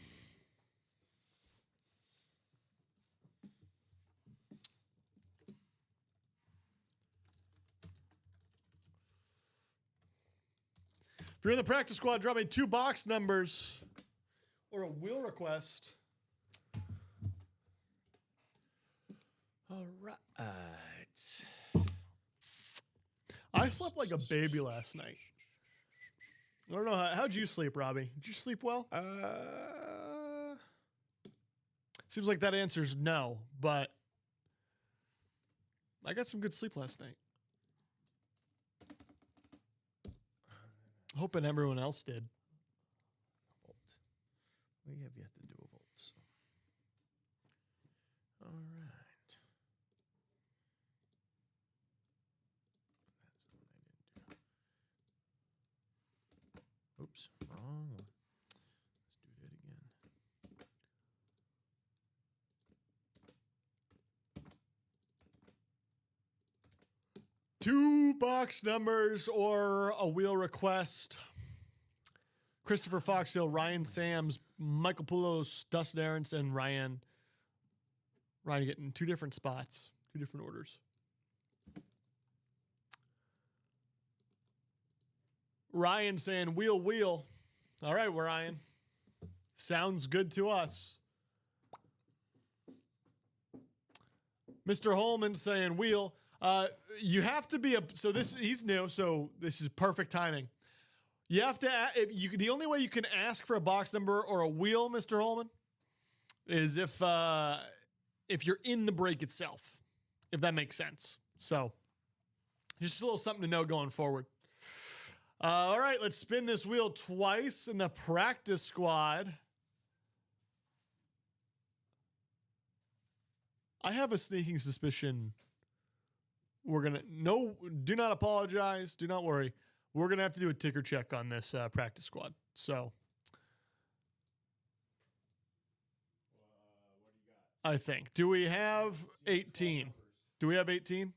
If you're in the practice squad, drop me 2 box numbers or a wheel request. All right. I slept like a baby last night. I don't know. How'd you sleep, Robbie? Did you sleep well? Seems like that answer's no, but I got some good sleep last night. Hoping everyone else did. Volt. We have yet to do a volt. So. All right. That's the one I didn't do. Oops, wrong one. Let's do that again. 2 box numbers or a wheel request. Christopher Foxhill, Ryan Sams, Michael Poulos, Dustin Aronson, Ryan getting 2 different spots, 2 different orders. Ryan saying wheel. All right, Ryan. Sounds good to us. Mr. Holman saying wheel. You have to be he's new, so this is perfect timing. You have to, the only way you can ask for a box number or a wheel, Mr. Holman, is if you're in the break itself, if that makes sense. So just a little something to know going forward. All right, let's spin this wheel twice in the practice squad. I have a sneaking suspicion do not apologize. Do not worry. We're going to have to do a ticker check on this practice squad. So, what do you got? I think. Do we have 18? Do we have 18?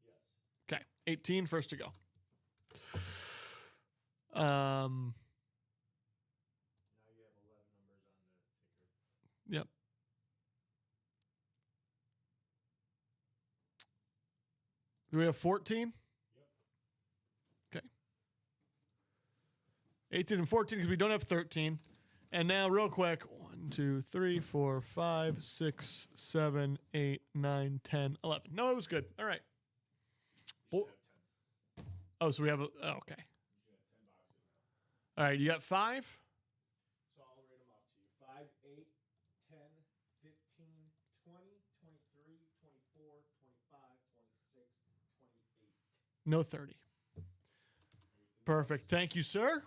Yes. Okay. 18, first to go. Now you have 11 numbers on the ticker. Yep. Do we have 14? Yep. Okay. 18 and 14 because we don't have 13. And now, real quick, 1, 2, 3, 4, 5, 6, 7, 8, 9, 10, 11. No, it was good. All right. You should have 10. Oh, so we have okay. You should have 10 boxes now. All right, you got 5? So I'll rate them off to you. 5, 8, 10, 15, 20, 23, 24, 25, 26, 28. No 30. Perfect. Thank you, sir.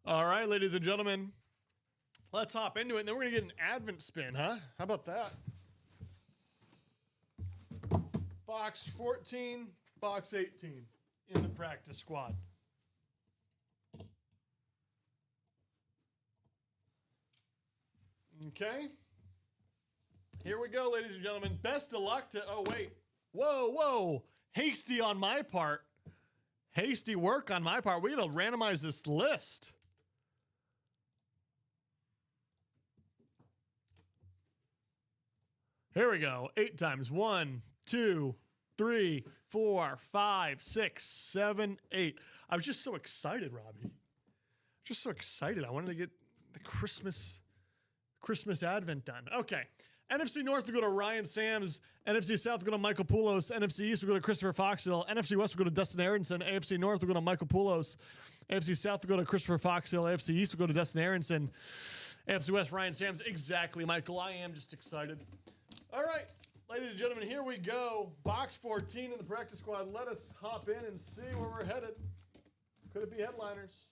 All right, ladies and gentlemen, let's hop into it, and then we're going to get an Advent spin, huh? How about that? Box 14, box 18 in the practice squad. Okay. Here we go, ladies and gentlemen. Best of luck to... Oh, wait. Whoa. Hasty on my part. Hasty work on my part. We're going to randomize this list. Here we go. 8 times. 1, 2, 3, 4, 5, 6, 7, 8. I was just so excited, Robbie. Just so excited. I wanted to get the Christmas Advent done. Okay. NFC North will go to Ryan Sams. NFC South will go to Michael Poulos. NFC East will go to Christopher Foxhill. NFC West will go to Dustin Aronson. AFC North will go to Michael Poulos. AFC South will go to Christopher Foxhill. AFC East will go to Dustin Aronson. AFC West, Ryan Sams. Exactly, Michael. I am just excited. All right, ladies and gentlemen, here we go. Box 14 in the practice squad. Let us hop in and see where we're headed. Could it be headliners?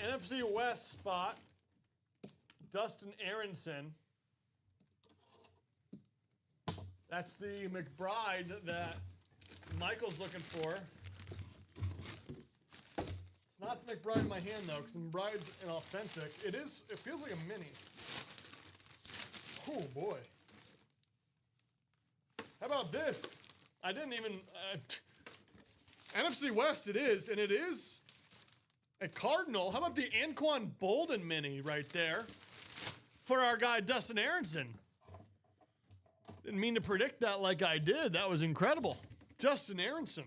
NFC West spot, Dustin Aronson. That's the McBride that Michael's looking for. It's not the McBride in my hand, though, because the McBride's an authentic. It feels like a mini. Oh, boy. How about this? I didn't even... NFC West it is, and it is a Cardinal. How about the Anquan Bolden mini right there for our guy Dustin Aronson? Didn't mean to predict that like I did. That was incredible. Dustin Aronson.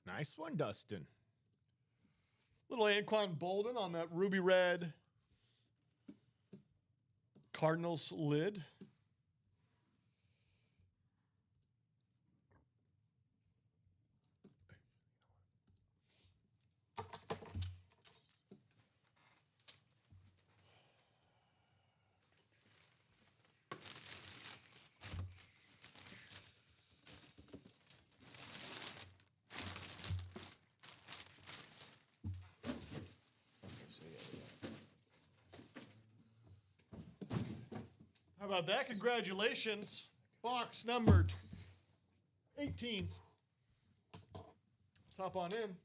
Nice one, Dustin. Little Anquan Bolden on that ruby red Cardinals lid. How about that? Congratulations. Box number 18. Let's hop on in.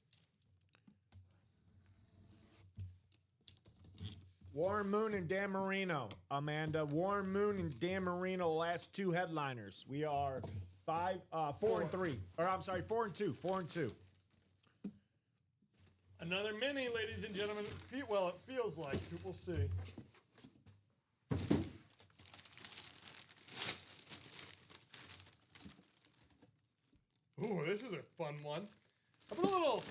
Warren Moon and Dan Marino. Amanda, Warren Moon and Dan Marino, last two headliners. We are 4 and 3. Or I'm sorry, 4 and 2. 4 and 2. Another mini, ladies and gentlemen. Well, it feels like. We'll see. Ooh, this is a fun one. I put a little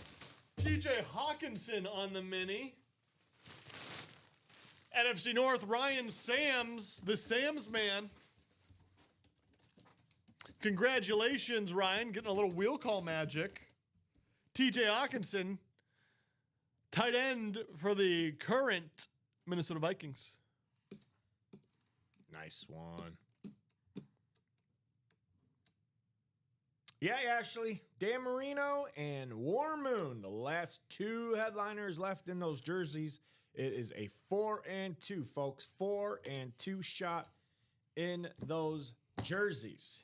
TJ Hawkinson on the mini. NFC North, Ryan Sams, the Sams man. Congratulations, Ryan, getting a little wheel call magic. TJ Hawkinson, tight end for the current Minnesota Vikings. Nice one. Yeah, Ashley. Dan Marino and Warren Moon, the last two headliners left in those jerseys. It is a 4 and 2, folks. 4 and 2 shot in those jerseys.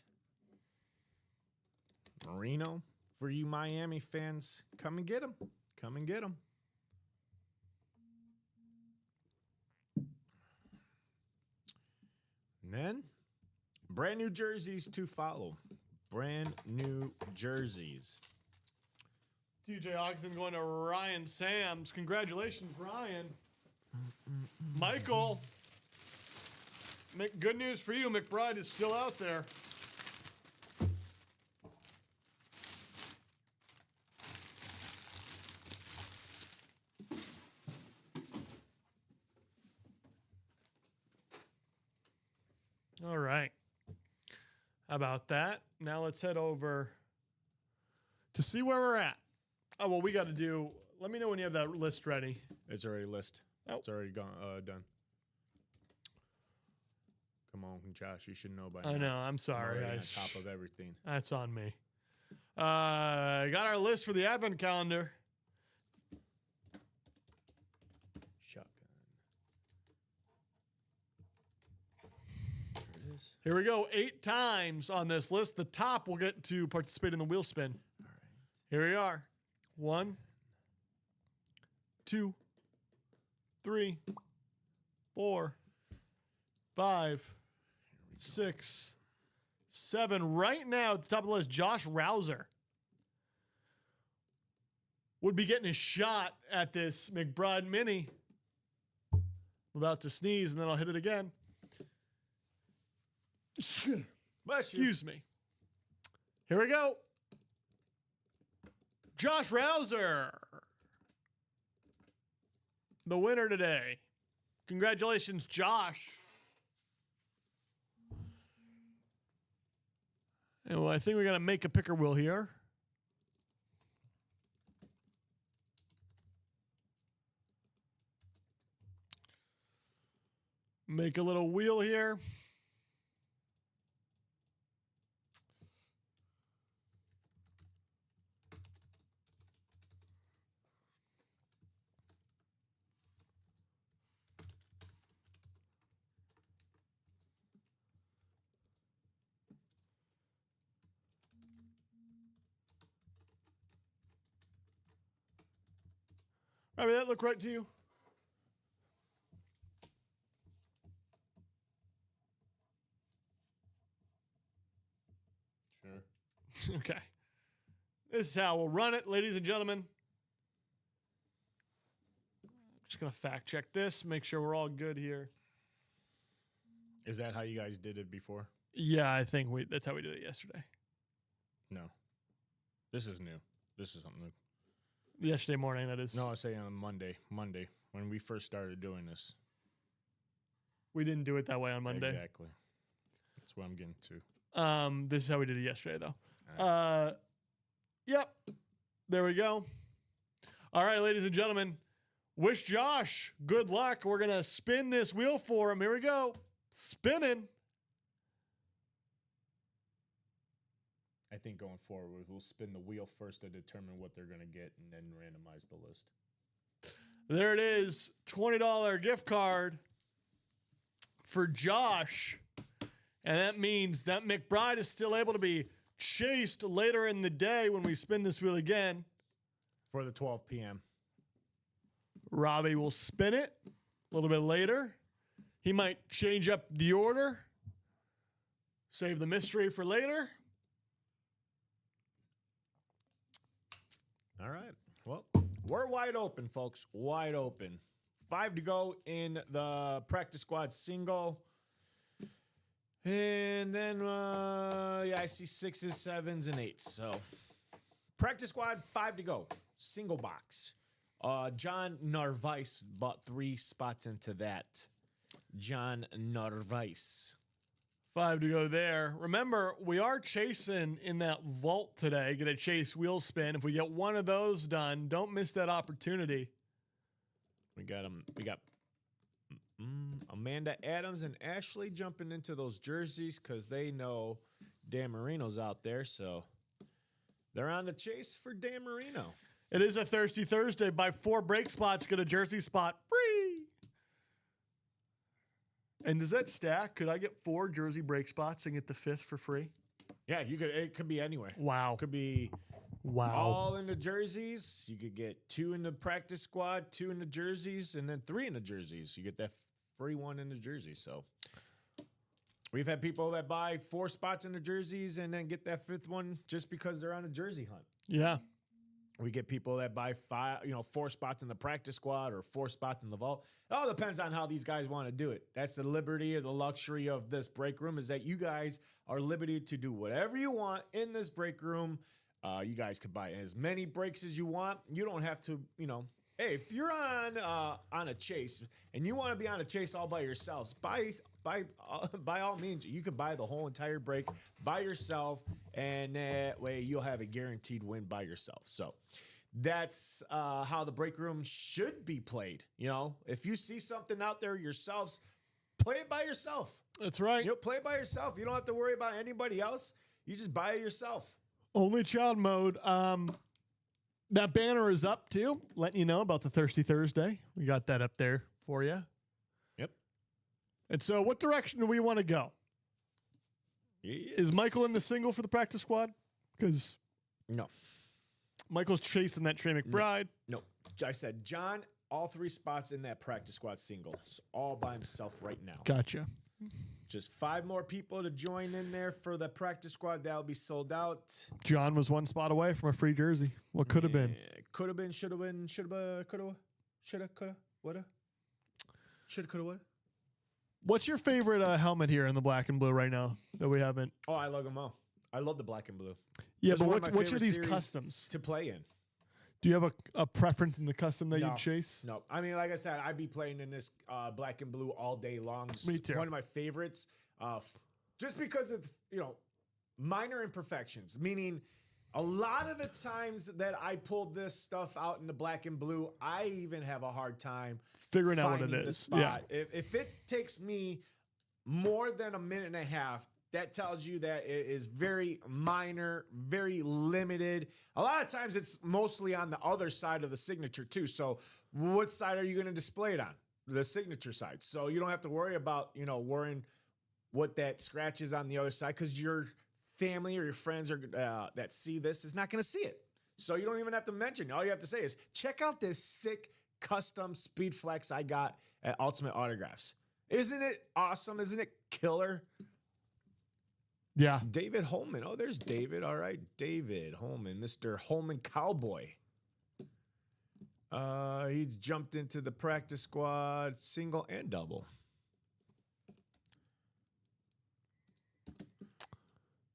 Marino, for you Miami fans, come and get him. Come and get him. And then, brand new jerseys to follow. Brand new jerseys. TJ Hawkinson going to Ryan Sams. Congratulations, Ryan. Michael. Good news for you. McBride is still out there. All right. How about that? Now let's head over to see where we're at. Oh, well, we got to do. Let me know when you have that list ready. It's already list. Oh. It's already gone done. Come on, Josh. You should know by now. I know. I'm sorry. Already on top of everything. That's on me. Got our list for the advent calendar. Shotgun. There it is. Here we go. 8 times on this list. The top will get to participate in the wheel spin. All right. Here we are. 1, 2, 3, 4, 5, 6, 7. Right now at the top of the list, Josh Rouser would be getting a shot at this McBride mini. I'm about to sneeze and then I'll hit it again. Bless you. Excuse me. Here we go. Josh Rouser, the winner today. Congratulations, Josh. And well, I think we got to make a picker wheel here. Make a little wheel here. I mean, that look right to you? Sure. Okay. This is how we'll run it, ladies and gentlemen. Just going to fact check this, make sure we're all good here. Is that how you guys did it before? Yeah, I think that's how we did it yesterday. No. This is new. This is something new. Yesterday morning, that is. No, I was saying on Monday, when we first started doing this. We didn't do it that way on Monday. Exactly. That's what I'm getting to. This is how we did it yesterday, though. All right. Yep. There we go. All right, ladies and gentlemen. Wish Josh good luck. We're going to spin this wheel for him. Here we go. Spinning. I think going forward, we'll spin the wheel first to determine what they're going to get and then randomize the list. There it is. $20 gift card for Josh. And that means that McBride is still able to be chased later in the day when we spin this wheel again. For the 12 p.m. Robbie will spin it a little bit later. He might change up the order. Save the mystery for later. All right. Well, we're wide open, folks. Wide open. 5 to go in the practice squad single. And then, I see 6s, 7s, and 8s. So, practice squad, 5 to go. Single box. John Narvaez bought 3 spots into that. John Narvaez. 5 to go there. Remember, we are chasing in that vault today. Get a chase wheel spin. If we get one of those done, don't miss that opportunity. We got them. We got Amanda Adams and Ashley jumping into those jerseys because they know Dan Marino's out there. So they're on the chase for Dan Marino. It is a Thirsty Thursday. Buy 4 break spots, get a jersey spot free. And does that stack? Could I get 4 jersey break spots and get the 5th for free? Yeah, you could. It could be anywhere. Wow. Could be all in the jerseys. You could get 2 in the practice squad, 2 in the jerseys, and then 3 in the jerseys. You get that free 1 in the jersey. So we've had people that buy 4 spots in the jerseys and then get that 5th one just because they're on a jersey hunt. Yeah. We get people that buy 4 spots in the practice squad or 4 spots in the vault. It all depends on how these guys want to do it. That's the liberty or the luxury of this break room, is that you guys are liberty to do whatever you want in this break room. You guys could buy as many breaks as you want. You don't have to, hey, if you're on a chase and you want to be on a chase all by yourselves, by all means, you could buy the whole entire break by yourself, and that way you'll have a guaranteed win by yourself. So that's how the break room should be played. If you see something out there yourselves, play it by yourself. That's right. Play it by yourself. You don't have to worry about anybody else. You just buy it yourself. Only child mode. That banner is up too, letting you know about the Thirsty Thursday. We got that up there for you. Yep. And so what direction do we want to go? Is Michael in the single for the practice squad? Because no. Michael's chasing that Trey McBride. No. I said, John, all 3 spots in that practice squad single. So all by himself right now. Gotcha. Just 5 more people to join in there for the practice squad. That'll be sold out. John was 1 spot away from a free jersey. What could have been? Could have been, should have been, should have, could have, should have, could have, would have. Should have, could have, would have. What's your favorite helmet here in the black and blue right now that we haven't? Oh, I love them all. I love the black and blue. Yeah, That's but which are these customs to play in? Do you have a preference in the custom that you chase? No. I mean, like I said, I'd be playing in this black and blue all day long. Me too. One of my favorites. Just because of, minor imperfections, meaning a lot of the times that I pulled this stuff out in the black and blue, I even have a hard time figuring out what it finding the is. spot. Yeah. If it takes me more than a minute and a half, that tells you that it is very minor, very limited. A lot of times it's mostly on the other side of the signature too. So what side are you going to display it on? The signature side. So you don't have to worry about, worrying what that scratch is on the other side, because your family or your friends are that see this is not going to see it. So you don't even have to mention. All you have to say is, check out this sick custom speed flex I got at Ultimate Autographs. Isn't it awesome? Isn't it killer? Yeah. David Holman. Oh, there's David. All right. David Holman, Mr. Holman Cowboy. He's jumped into the practice squad, single and double.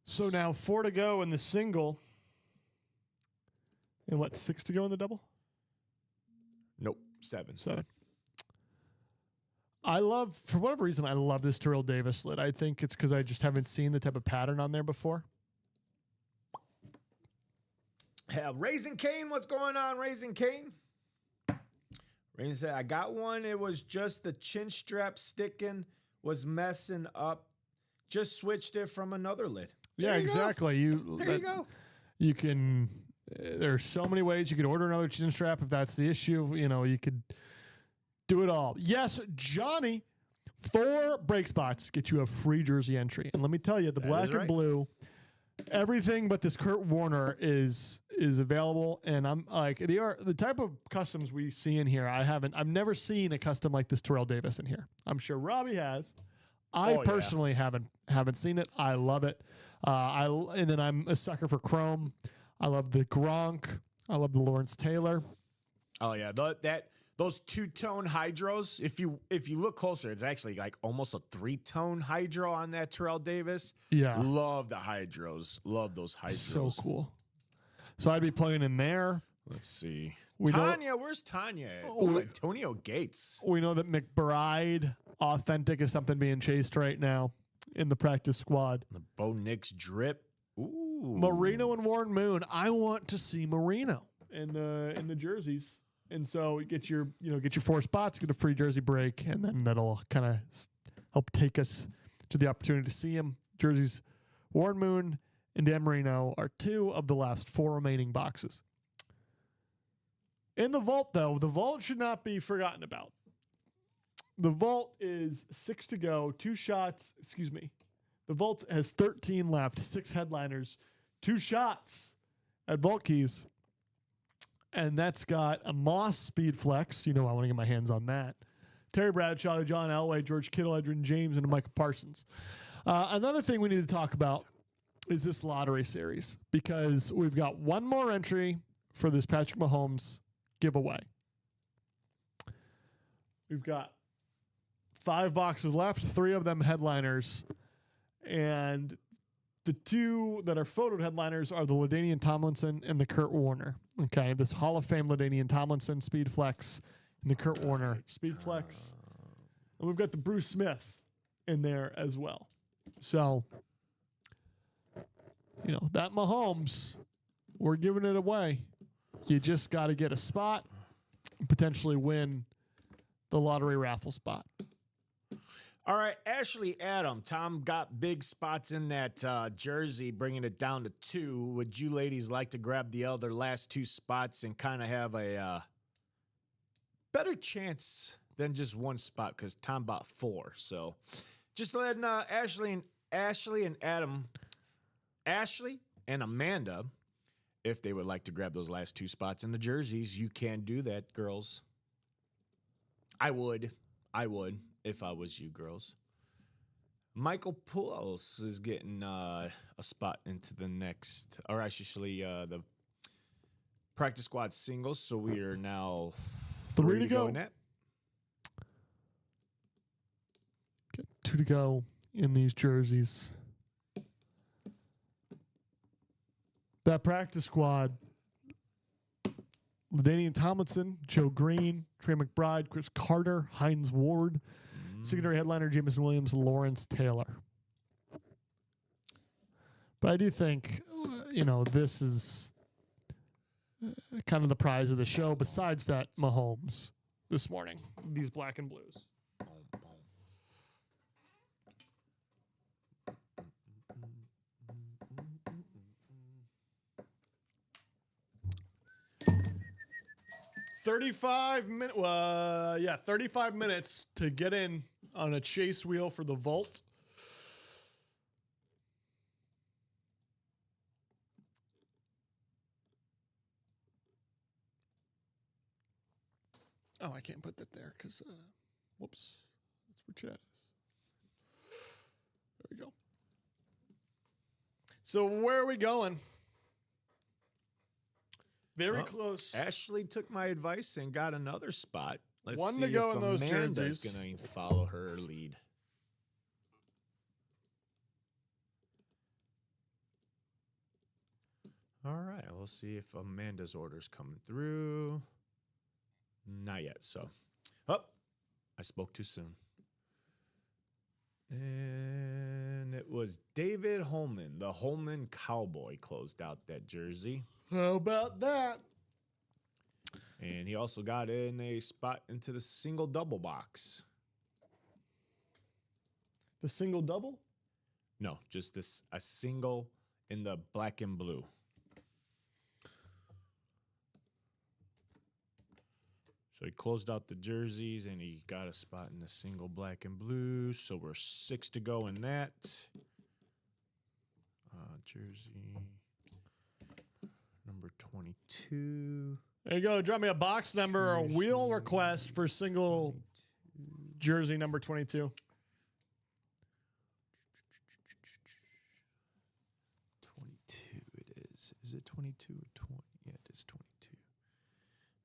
So now 4 to go in the single. And 6 to go in the double? Nope. 7. 7. For whatever reason, I love this Terrell Davis lid. I think it's because I just haven't seen the type of pattern on there before. Raising Cane, what's going on, Raising Cane? Raising said, I got one. It was just the chin strap sticking, was messing up. Just switched it from another lid. Yeah, exactly. There you go. You can. There's so many ways you could order another chin strap if that's the issue. You could do it all. Yes, Johnny 4 break spots get you a free jersey entry. And let me tell you, the black and blue, everything but this Kurt Warner is available. And I'm like, they are the type of customs we see in here. I've never seen a custom like this Terrell Davis in here. I'm sure Robbie has. I personally haven't seen it. I love it. And then I'm a sucker for Chrome. I love the Gronk. I love the Lawrence Taylor. Oh yeah, those 2-tone hydros. If you look closer, it's actually like almost a 3-tone hydro on that Terrell Davis. Yeah, love the hydros. Love those hydros. So cool. So I'd be playing in there. Let's see. Where's Tanya at? Oh, Antonio Gates. We know that McBride authentic is something being chased right now in the practice squad. The Bo Nix drip. Ooh. Marino and Warren Moon. I want to see Marino in the jerseys. And so you get your 4 spots, get a free jersey break, and then that'll kind of help take us to the opportunity to see him. Jerseys, Warren Moon and Dan Marino are 2 of the last 4 remaining boxes. In the vault, though, the vault should not be forgotten about. The vault is 6 to go, 2 shots. Excuse me. The vault has 13 left, 6 headliners, 2 shots at vault keys. And that's got a Moss Speed Flex. I want to get my hands on that. Terry Bradshaw, John Elway, George Kittle, Edwin James, and Michael Parsons. Another thing we need to talk about is this lottery series, because we've got one more entry for this Patrick Mahomes giveaway. We've got 5 boxes left, 3 of them headliners. And the 2 that are photoed headliners are the LaDainian Tomlinson and the Kurt Warner. Okay, this Hall of Fame LaDainian Tomlinson Speed Flex and the Kurt Warner Speed Flex. And we've got the Bruce Smith in there as well. So, that Mahomes, we're giving it away. You just got to get a spot and potentially win the lottery raffle spot. All right, Ashley Adam. Tom got big spots in that jersey, bringing it down to 2. Would you ladies like to grab the other last 2 spots and kind of have a better chance than just 1 spot? Because Tom bought 4. So just letting Ashley and Adam, Ashley and Amanda, if they would like to grab those last 2 spots in the jerseys, you can do that, girls. I would. If I was you, girls. Michael Poulos is getting a spot into the next, or actually the practice squad singles. So we are now 3 to go in that. Get 2 to go in these jerseys. That practice squad: LaDainian Tomlinson, Joe Green, Trey McBride, Chris Carter, Hines Ward, secondary headliner Jameson Williams, Lawrence Taylor. But I do think, this is kind of the prize of the show. Besides that, Mahomes this morning, these black and blues. 35 minutes to get in on a chase wheel for the vault. Oh, I can't put that there because, whoops, that's where chat is. There we go. So where are we going? Very close. Ashley took my advice and got another spot. Let's 1 see to go if in those Amanda's jerseys. Going to follow her lead. All right, we'll see if Amanda's order's coming through. Not yet. So, I spoke too soon. And it was David Holman, the Holman Cowboy, closed out that jersey. How about that? And he also got in a spot into the single double box. The single double? No, just a single in the black and blue. So he closed out the jerseys, and he got a spot in the single black and blue. So we're 6 to go in that. Jersey number 22. There you go. Drop me a box number or a wheel request for single jersey number 22. 22 it is. Is it 22 or 20? Yeah, it is 22.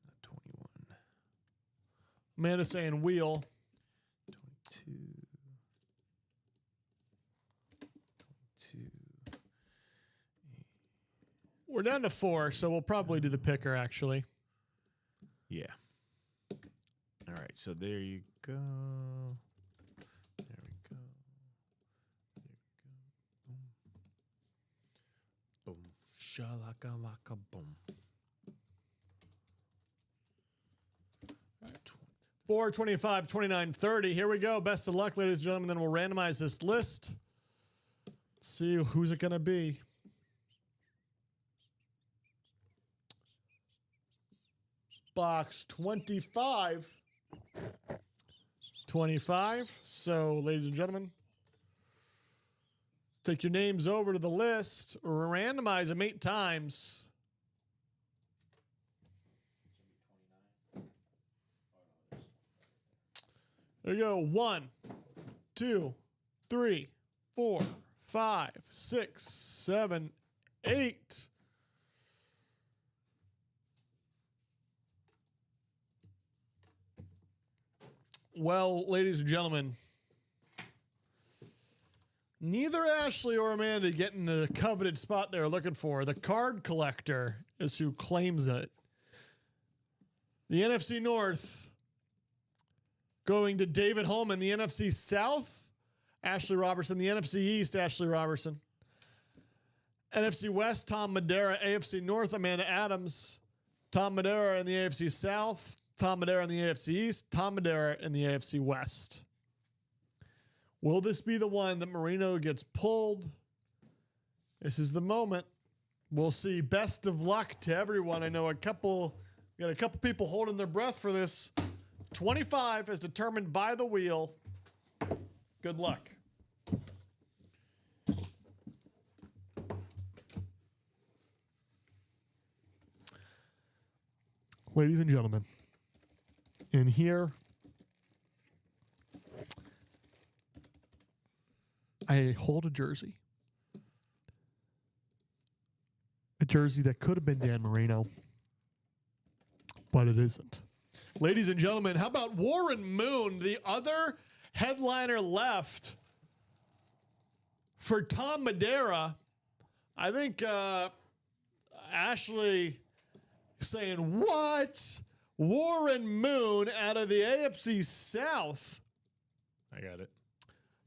Not 21. Amanda saying wheel. 22. 22. We're down to 4, so we'll probably do the picker, actually. Yeah. All right, so there you go. There we go. There we go. Boom. Boom. Shalaka-laka boom. 4, 25, 29, 30. Here we go. Best of luck, ladies and gentlemen. Then we'll randomize this list. Let's see who's it going to be. Box 25. 25. So, ladies and gentlemen, take your names over to the list. Randomize them 8 times. There you go. 1, 2, 3, 4, 5, 6, 7, 8. Well, ladies and gentlemen, neither Ashley or Amanda getting the coveted spot they're looking for. The card collector is who claims it. The NFC North going to David Holman. The NFC South, Ashley Robertson. The NFC East, Ashley Robertson. NFC West, Tom Madeira. AFC North, Amanda Adams. Tom Madeira in the AFC South. Tom Madeira in the AFC East. Tom Madeira in the AFC West. Will this be the one that Marino gets pulled? This is the moment. We'll see. Best of luck to everyone. I know got a couple people holding their breath for this. 25 as determined by the wheel. Good luck. Ladies and gentlemen, in here, I hold a jersey. A jersey that could have been Dan Marino, but it isn't. Ladies and gentlemen, how about Warren Moon, the other headliner left for Tom Madeira? I think Ashley saying, what? Warren Moon out of the AFC South. I got it.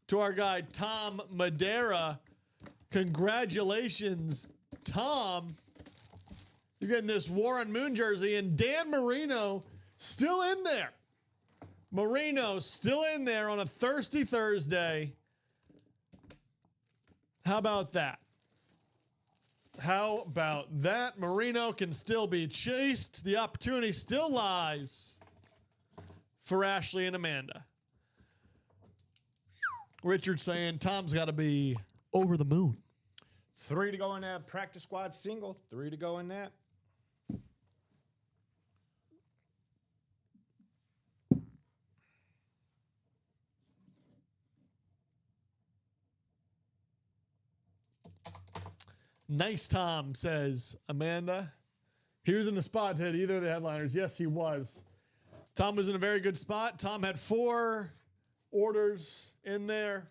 To our guy, Tom Madeira. Congratulations, Tom. You're getting this Warren Moon jersey, and Dan Marino still in there. Marino still in there on a thirsty Thursday. How about that? How about that? Marino can still be chased. The opportunity still lies for Ashley and Amanda. Richard saying Tom's got to be over the moon. 3 to go in that practice squad single. 3 to go in that. Nice, Tom, says Amanda. He was in the spot to hit either of the headliners. Yes, he was. Tom was in a very good spot. Tom had 4 orders in there.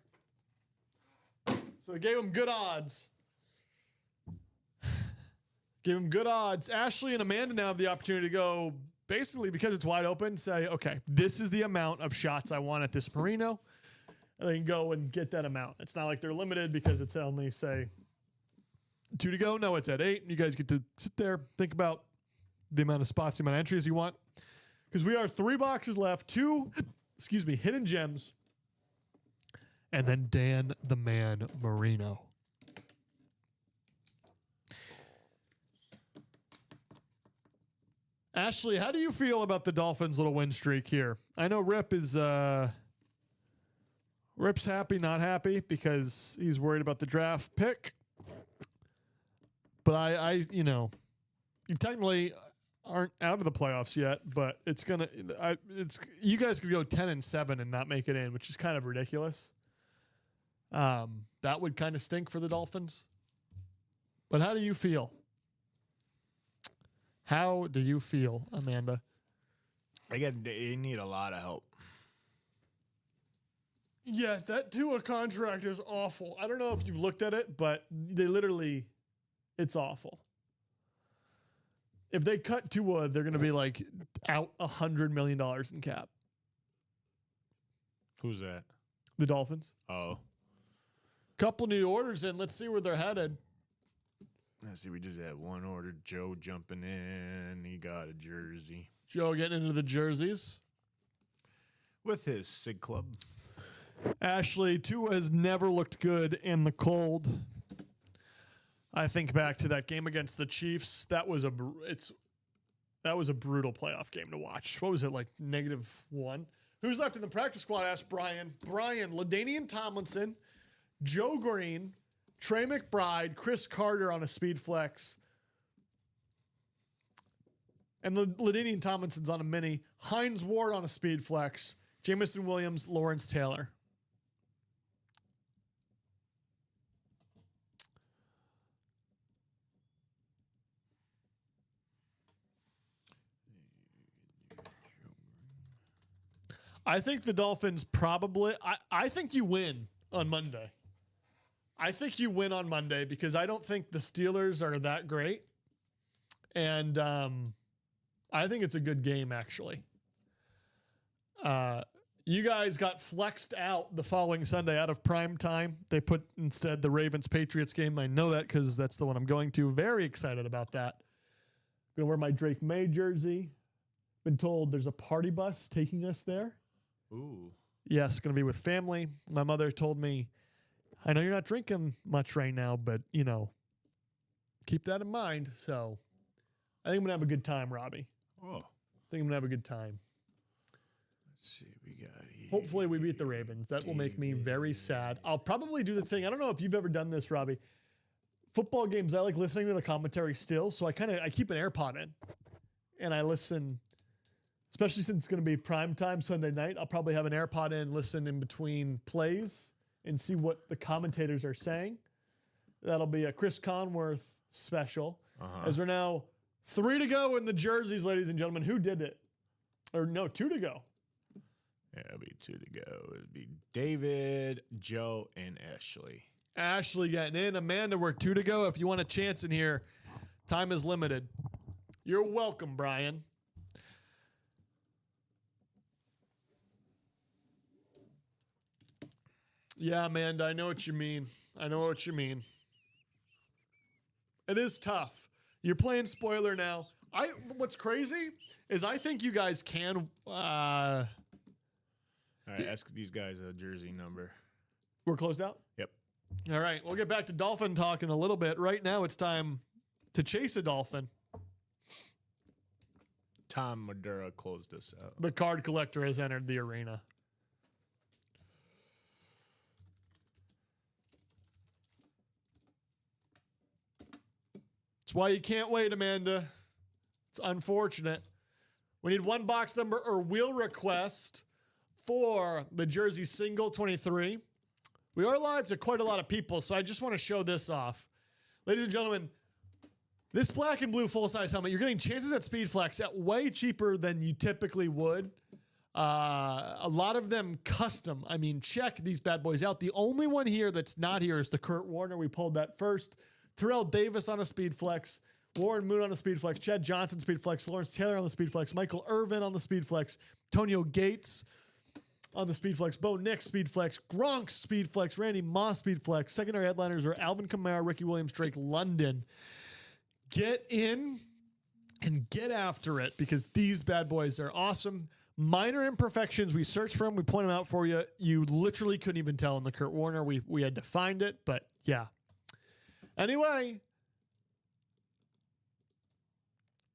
So it gave him good odds. Gave him good odds. Ashley and Amanda now have the opportunity to go, basically, because it's wide open, say, okay, this is the amount of shots I want at this Marino. And they can go and get that amount. It's not like they're limited because it's only, say, 2 to go. No, it's at 8. You guys get to sit there, think about the amount of spots, the amount of entries you want. Because we are 3 boxes left, 2, hidden gems. And then Dan the Man Marino. Ashley, how do you feel about the Dolphins' little win streak here? I know Rip's happy, not happy because he's worried about the draft pick. But I you technically aren't out of the playoffs yet, but you guys could go 10-7 and not make it in, which is kind of ridiculous. That would kind of stink for the Dolphins. But how do you feel? How do you feel, Amanda? Again, they need a lot of help. Yeah, that Tua contract is awful. I don't know if you've looked at it, but it's awful. If they cut Tua, they're going to be like out $100 million in cap. Who's that? The Dolphins. Oh. Couple new orders in. Let's see where they're headed. Let's see. We just had one order. Joe jumping in. He got a jersey. Joe getting into the jerseys. With his SIG club. Ashley, Tua has never looked good in the cold. I think back to that game against the Chiefs. That was a brutal playoff game to watch. What was it, like -1? Who's left in the practice squad? Asked Brian. Brian, LaDainian Tomlinson, Joe Green, Trey McBride, Chris Carter on a speed flex, and LaDainian Tomlinson's on a mini. Hines Ward on a speed flex. Jamison Williams, Lawrence Taylor. I think the Dolphins probably... I think you win on Monday. I think you win on Monday because I don't think the Steelers are that great. And I think it's a good game, actually. You guys got flexed out the following Sunday out of prime time. They put instead the Ravens-Patriots game. I know that because that's the one I'm going to. Very excited about that. Going to wear my Drake May jersey. Been told there's a party bus taking us there. Ooh. Yes, going to be with family. My mother told me, I know you're not drinking much right now, but, keep that in mind. So I think I'm going to have a good time, Robbie. Oh. I think I'm going to have a good time. Let's see what we got here. Hopefully we beat the Ravens. That will make me very sad. I'll probably do the thing. I don't know if you've ever done this, Robbie. Football games, I like listening to the commentary still. So I keep an AirPod in and I listen. Especially since it's going to be prime time Sunday night, I'll probably have an AirPod in, listen in between plays, and see what the commentators are saying. That'll be a Chris Conworth special. As we're now 3 to go in the jerseys, ladies and gentlemen. Who did it? Or no, 2 to go. Yeah, it'll be 2 to go. It'll be David, Joe, and Ashley. Ashley getting in. Amanda, we're 2 to go. If you want a chance in here, time is limited. You're welcome, Brian. Yeah, Amanda, I know what you mean. It is tough. You're playing spoiler now. What's crazy is I think you guys can. All right, ask these guys a jersey number. We're closed out? Yep. All right, we'll get back to Dolphin talk in a little bit. Right now, it's time to chase a Dolphin. Tom Madura closed us out. The card collector has entered the arena. That's why you can't wait, Amanda. It's unfortunate. We need one box number or wheel request for the jersey single 23. We are live to quite a lot of people, so I just want to show this off. Ladies and gentlemen, this black and blue full-size helmet, you're getting chances at SpeedFlex at way cheaper than you typically would. A lot of them custom. I mean, check these bad boys out. The only one here that's not here is the Kurt Warner. We pulled that first. Terrell Davis on a speed flex, Warren Moon on a speed flex, Chad Johnson speed flex, Lawrence Taylor on the speed flex, Michael Irvin on the speed flex, Tonio Gates on the speed flex, Bo Nix speed flex, Gronk speed flex, Randy Moss speed flex. Secondary headliners are Alvin Kamara, Ricky Williams, Drake London. Get in and get after it because these bad boys are awesome. Minor imperfections, we searched for them, we point them out for you. You literally couldn't even tell in the Kurt Warner. We had to find it, but yeah. Anyway,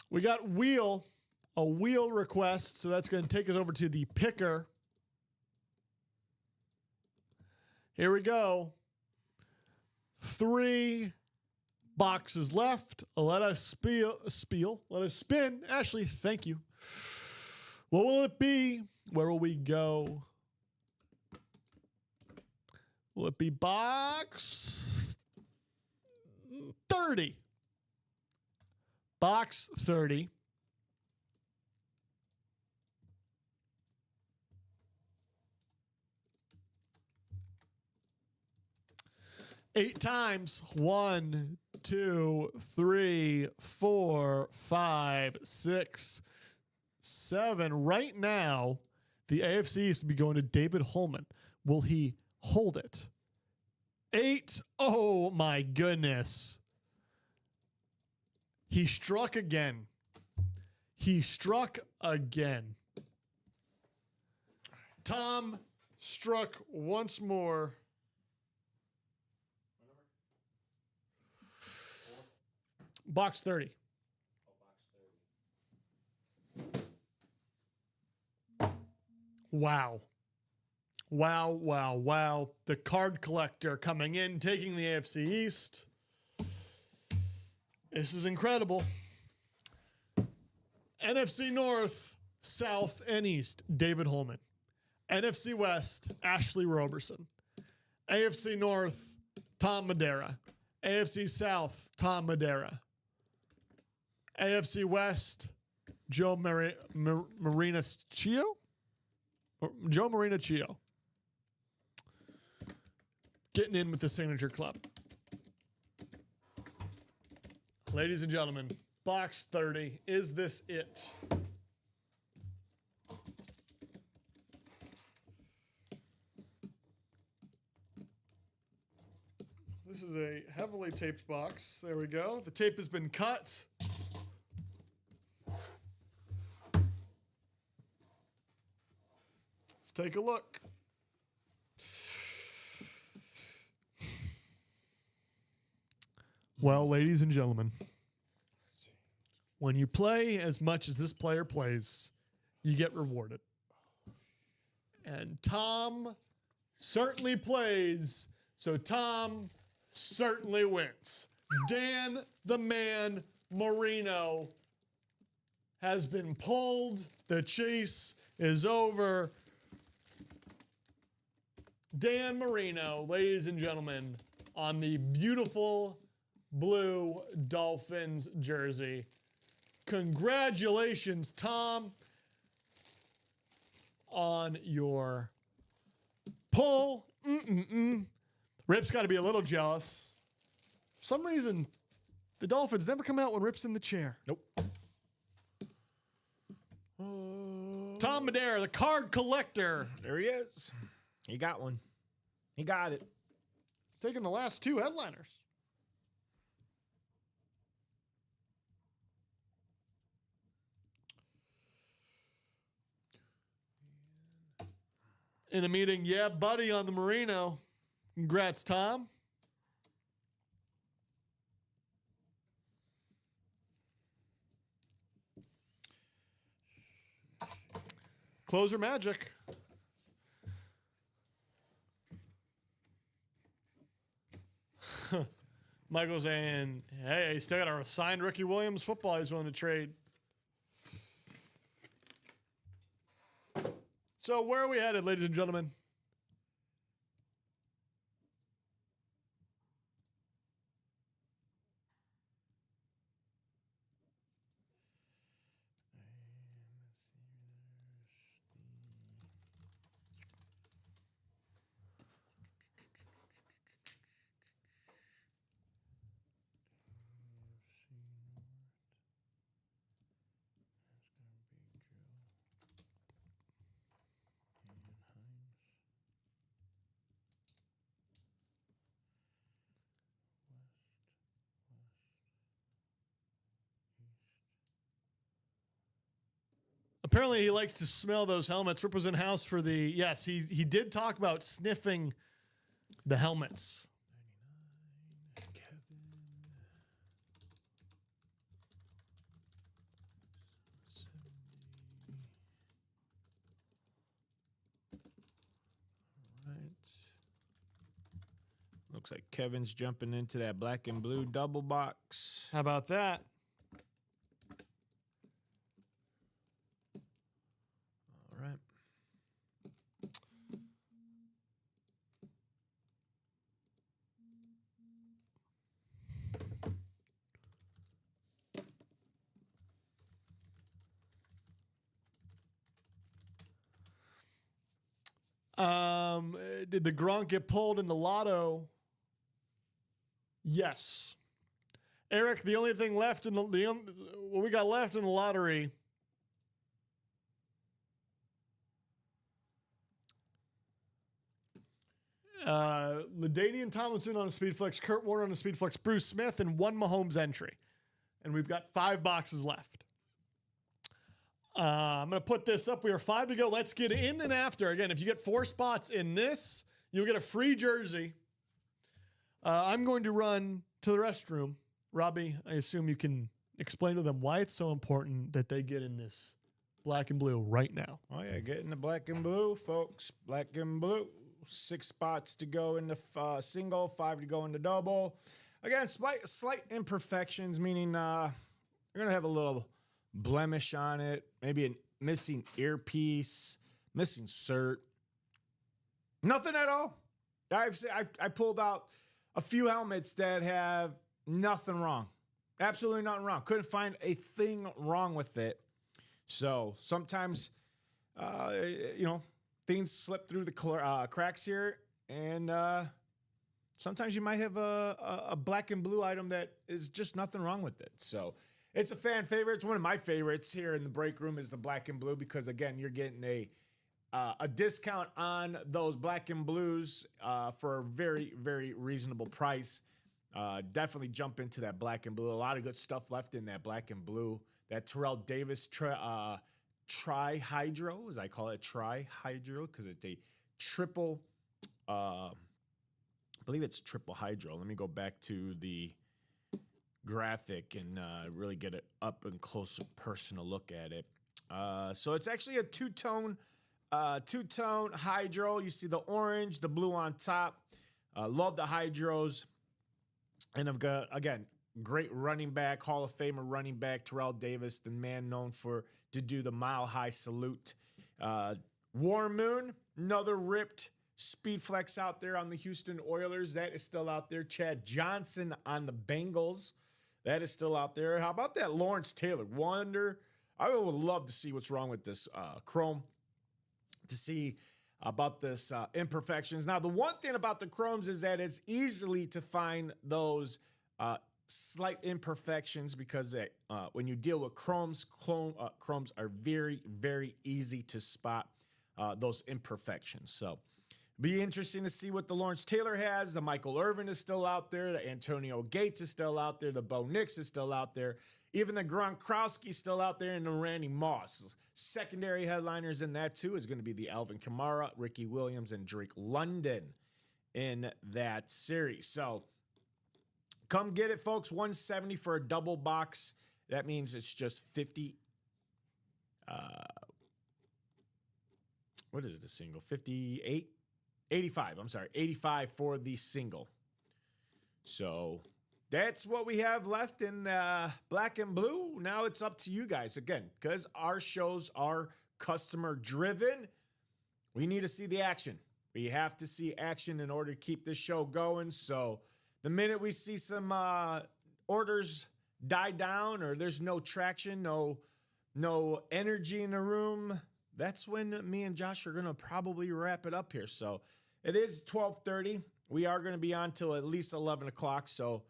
we got Wheel a wheel request. So that's going to take us over to the picker. Here we go. 3 boxes left. Let us spiel. Let us spin. Ashley, thank you. What will it be? Where will we go? Will it be box 30? Box 30. Eight times. 1, 2, 3, 4, 5, 6, 7. Right now, the AFC used to be going to David Holman. Will he hold it? 8. Oh my goodness. He struck again. He struck again. Tom struck once more. Box 30. Wow. Wow, wow, wow. The card collector coming in, taking the AFC East. This is incredible. NFC North, South, and East, David Holman. NFC West, Ashley Roberson. AFC North, Tom Madeira. AFC South, Tom Madeira. AFC West, Joe Marinaccio? Joe Marinaccio. Getting in with the signature club. Ladies and gentlemen, box 30. Is this it? This is a heavily taped box. There we go. The tape has been cut. Let's take a look. Well, ladies and gentlemen, when you play as much as this player plays, you get rewarded. And Tom certainly plays, so Tom certainly wins. Dan the Man Marino has been pulled. The chase is over. Dan Marino, ladies and gentlemen, on the beautiful blue Dolphins jersey. Congratulations, Tom, on your pull. Rip's got to be a little jealous. For some reason, the Dolphins never come out when Rip's in the chair. Nope. Tom Madeira, the card collector. There he is. He got one. He got it. Taking the last 2 headliners. In a meeting, yeah, buddy, on the Merino. Congrats, Tom. Closer magic. Michael saying, hey, he's still got a signed Ricky Williams football he's willing to trade. So where are we headed, ladies and gentlemen? Apparently he likes to smell those helmets. Rip was in house for the, yes, he did talk about sniffing the helmets. 99, Kevin. Looks like Kevin's jumping into that black and blue double box. How about that? All right. Did the Gronk get pulled in the lotto? Yes. Eric, the only thing left in what we got left in the lottery. LaDainian Tomlinson on a speed flex, Kurt Warner on a speed flex, Bruce Smith, and one Mahomes entry. And we've got 5 boxes left. I'm going to put this up. We are 5 to go. Let's get in and after. Again, if you get 4 spots in this, you'll get a free jersey. I'm going to run to the restroom. Robbie, I assume you can explain to them why it's so important that they get in this black and blue right now. Oh, yeah, get in the black and blue, folks. Black and blue. 6 spots to go in the single, 5 to go in the double. Again, slight imperfections, meaning you're going to have a little blemish on it, maybe a missing earpiece, missing cert. Nothing at all. I pulled out a few helmets that have nothing wrong. Absolutely nothing wrong. Couldn't find a thing wrong with it. So sometimes, things slip through the cracks here, and sometimes you might have a black and blue item that is just nothing wrong with it. So it's a fan favorite. It's one of my favorites here in the break room is the black and blue because, again, you're getting a discount on those black and blues for a very, very reasonable price. Definitely jump into that black and blue. A lot of good stuff left in that black and blue. That Terrell Davis Tri-Hydro, as I call it, Tri-Hydro, because it's a triple, I believe it's triple hydro. Let me go back to the graphic and really get an up and close personal look at it. So it's actually a two-tone hydro. You see the orange, the blue on top. Love the hydros. And I've got, again, great running back, Hall of Famer running back, Terrell Davis, the man known to do the mile-high salute. War Moon, another ripped speed flex out there on the Houston Oilers. That is still out there. Chad Johnson on the Bengals. That is still out there. How about that Lawrence Taylor? I would love to see what's wrong with this chrome, to see about this imperfections. Now, the one thing about the chromes is that it's easily to find those slight imperfections because when you deal with chromes are very, very easy to spot those imperfections. So be interesting to see what the Lawrence Taylor has. The Michael Irvin is still out there. The Antonio Gates is still out there. The Bo Nix is still out there. Even the Gronkowski is still out there, and the Randy Moss. Secondary headliners in that, too, is going to be the Alvin Kamara, Ricky Williams, and Drake London in that series. So come get it, folks. $170 for a double box. That means it's just 50. What is it, the single? 58? 85. I'm sorry. 85 for the single. So that's what we have left in black and blue. Now it's up to you guys. Again, because our shows are customer driven, we need to see the action. We have to see action in order to keep this show going. So the minute we see some orders die down or there's no traction, no energy in the room, that's when me and Josh are going to probably wrap it up here. So it is 12:30. We are going to be on till at least 11 o'clock. So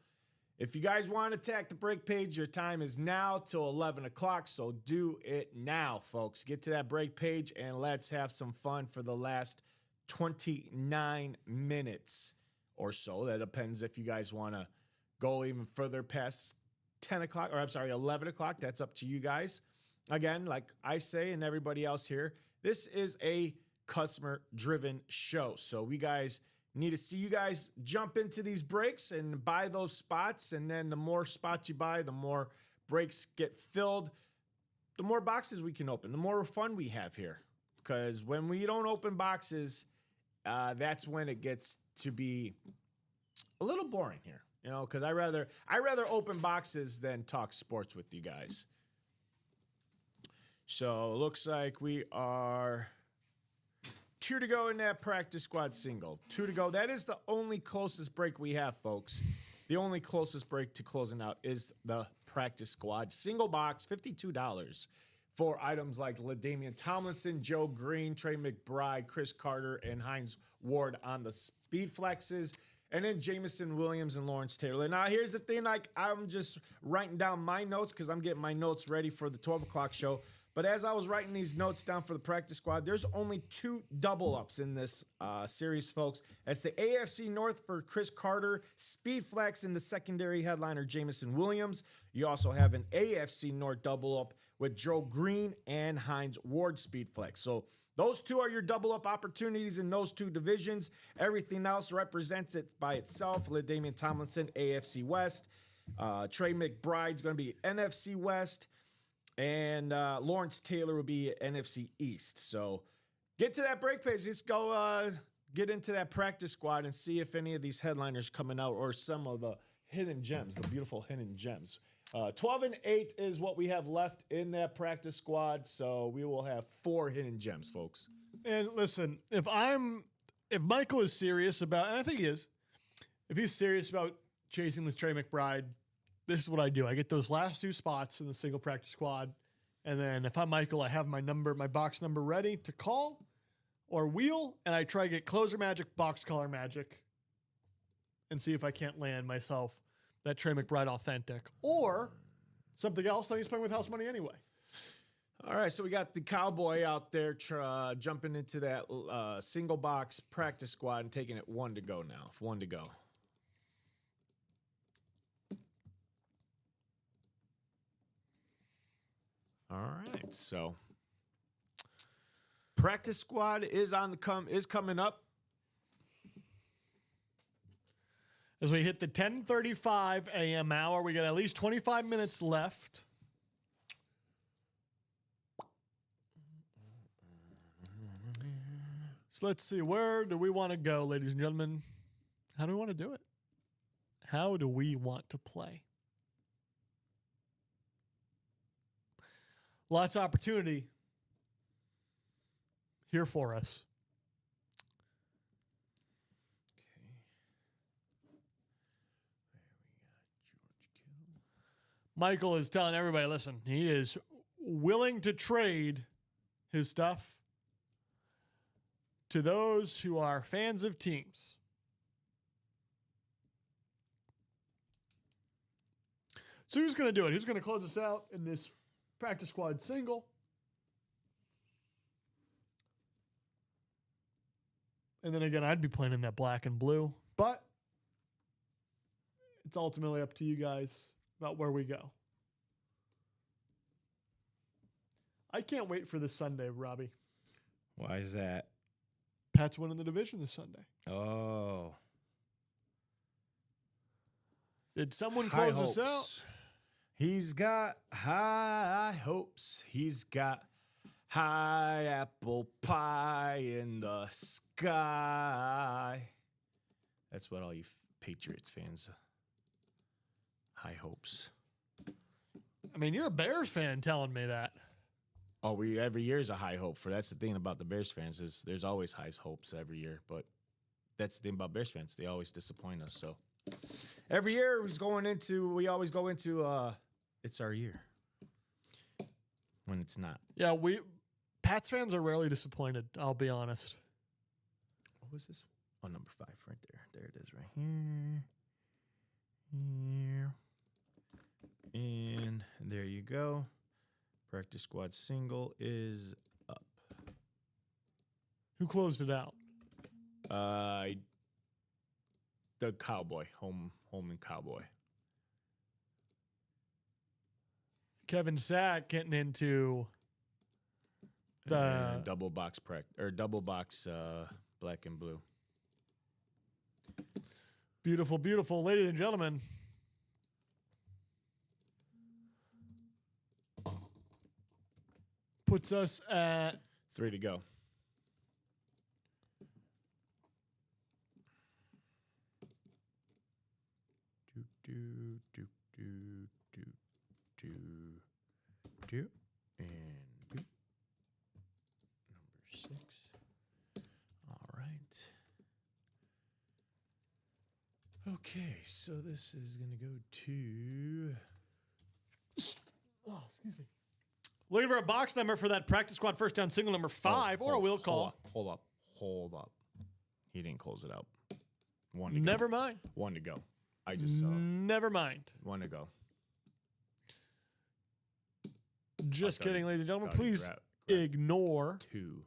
if you guys want to attack the break page, your time is now till 11 o'clock. So do it now, folks. Get to that break page and let's have some fun for the last 29 minutes or so. That depends if you guys want to go even further past 11 o'clock. That's up to you guys. Again, like I say and everybody else here, this is a customer-driven show. So we guys need to see you guys jump into these breaks and buy those spots. And then the more spots you buy, the more breaks get filled, the more boxes we can open, the more fun we have here. Because when we don't open boxes, that's when it gets to be a little boring here, because I rather open boxes than talk sports with you guys. So looks like we are 2 to go in that practice squad single. 2 to go. That is the only closest break we have, folks. The only closest break to closing out is the practice squad single box, $52 for items like LaDainian Tomlinson, Joe Green, Trey McBride, Chris Carter, and Hines Ward on the speed flexes. And then Jamison Williams and Lawrence Taylor. Now, here's the thing. I'm just writing down my notes because I'm getting my notes ready for the 12 o'clock show. But as I was writing these notes down for the practice squad, there's only 2 double-ups in this series, folks. That's the AFC North for Chris Carter, speed flex in the secondary headliner Jamison Williams. You also have an AFC North double-up with Joe Green and Hines Ward speed flex. So those 2 are your double-up opportunities in those 2 divisions. Everything else represents it by itself. LaDainian Tomlinson, AFC West. Trey McBride's going to be NFC West. And Lawrence Taylor will be NFC East. So get to that break page. Just go get into that practice squad and see if any of these headliners coming out or some of the hidden gems, the beautiful hidden gems. 12 and 8 is what we have left in that practice squad. So we will have 4 hidden gems, folks. And listen, if Michael is serious about, and I think he is, if he's serious about chasing this Trey McBride, this is what I do. I get those last 2 spots in the single practice squad. And then if I'm Michael, I have my box number ready to call or wheel. And I try to get closer magic, box color magic, and see if I can't land myself that Trey McBride authentic or something else that he's playing with house money anyway. All right, so we got the Cowboy out there jumping into that single box practice squad and taking it 1 to go now. 1 to go. All right, so practice squad is coming up. As we hit the 10:35 a.m. hour, we got at least 25 minutes left. So let's see, where do we want to go, ladies and gentlemen? How do we want to do it? How do we want to play? Lots of opportunity here for us. Michael is telling everybody, listen, he is willing to trade his stuff to those who are fans of teams. So who's going to do it? Who's going to close us out in this practice squad single? And then again, I'd be playing in that black and blue, but it's ultimately up to you guys about where we go. I can't wait for this Sunday, Robbie. Why is that? Pats winning the division this Sunday. Oh. Did someone close us out? He's got high hopes. He's got high apple pie in the sky. That's what all you Patriots fans. High hopes. I mean, you're a Bears fan telling me that. Oh, every year is a high hope for. That's the thing about the Bears fans is there's always high hopes every year. But that's the thing about Bears fans. They always disappoint us. So every year we always go into it's our year when it's not. Yeah, Pats fans are rarely disappointed, I'll be honest. What was this? Oh, number 5 right there. There it is right here. Here. And there you go. Practice squad single is up. Who closed it out? The Cowboy, home and Cowboy. Kevin Sack getting into the double box black and blue. Beautiful, beautiful, ladies and gentlemen. Puts us at 3 to go. And number 6. All right. Okay, so this is going to go to... Oh, excuse me. Looking for a box number for that practice squad first down single number 5 or a wheel call. Hold up. He didn't close it out. Never mind. 1 to go. I just saw. Never mind. 1 to go. Just kidding, ladies and gentlemen. Please ignore. 2.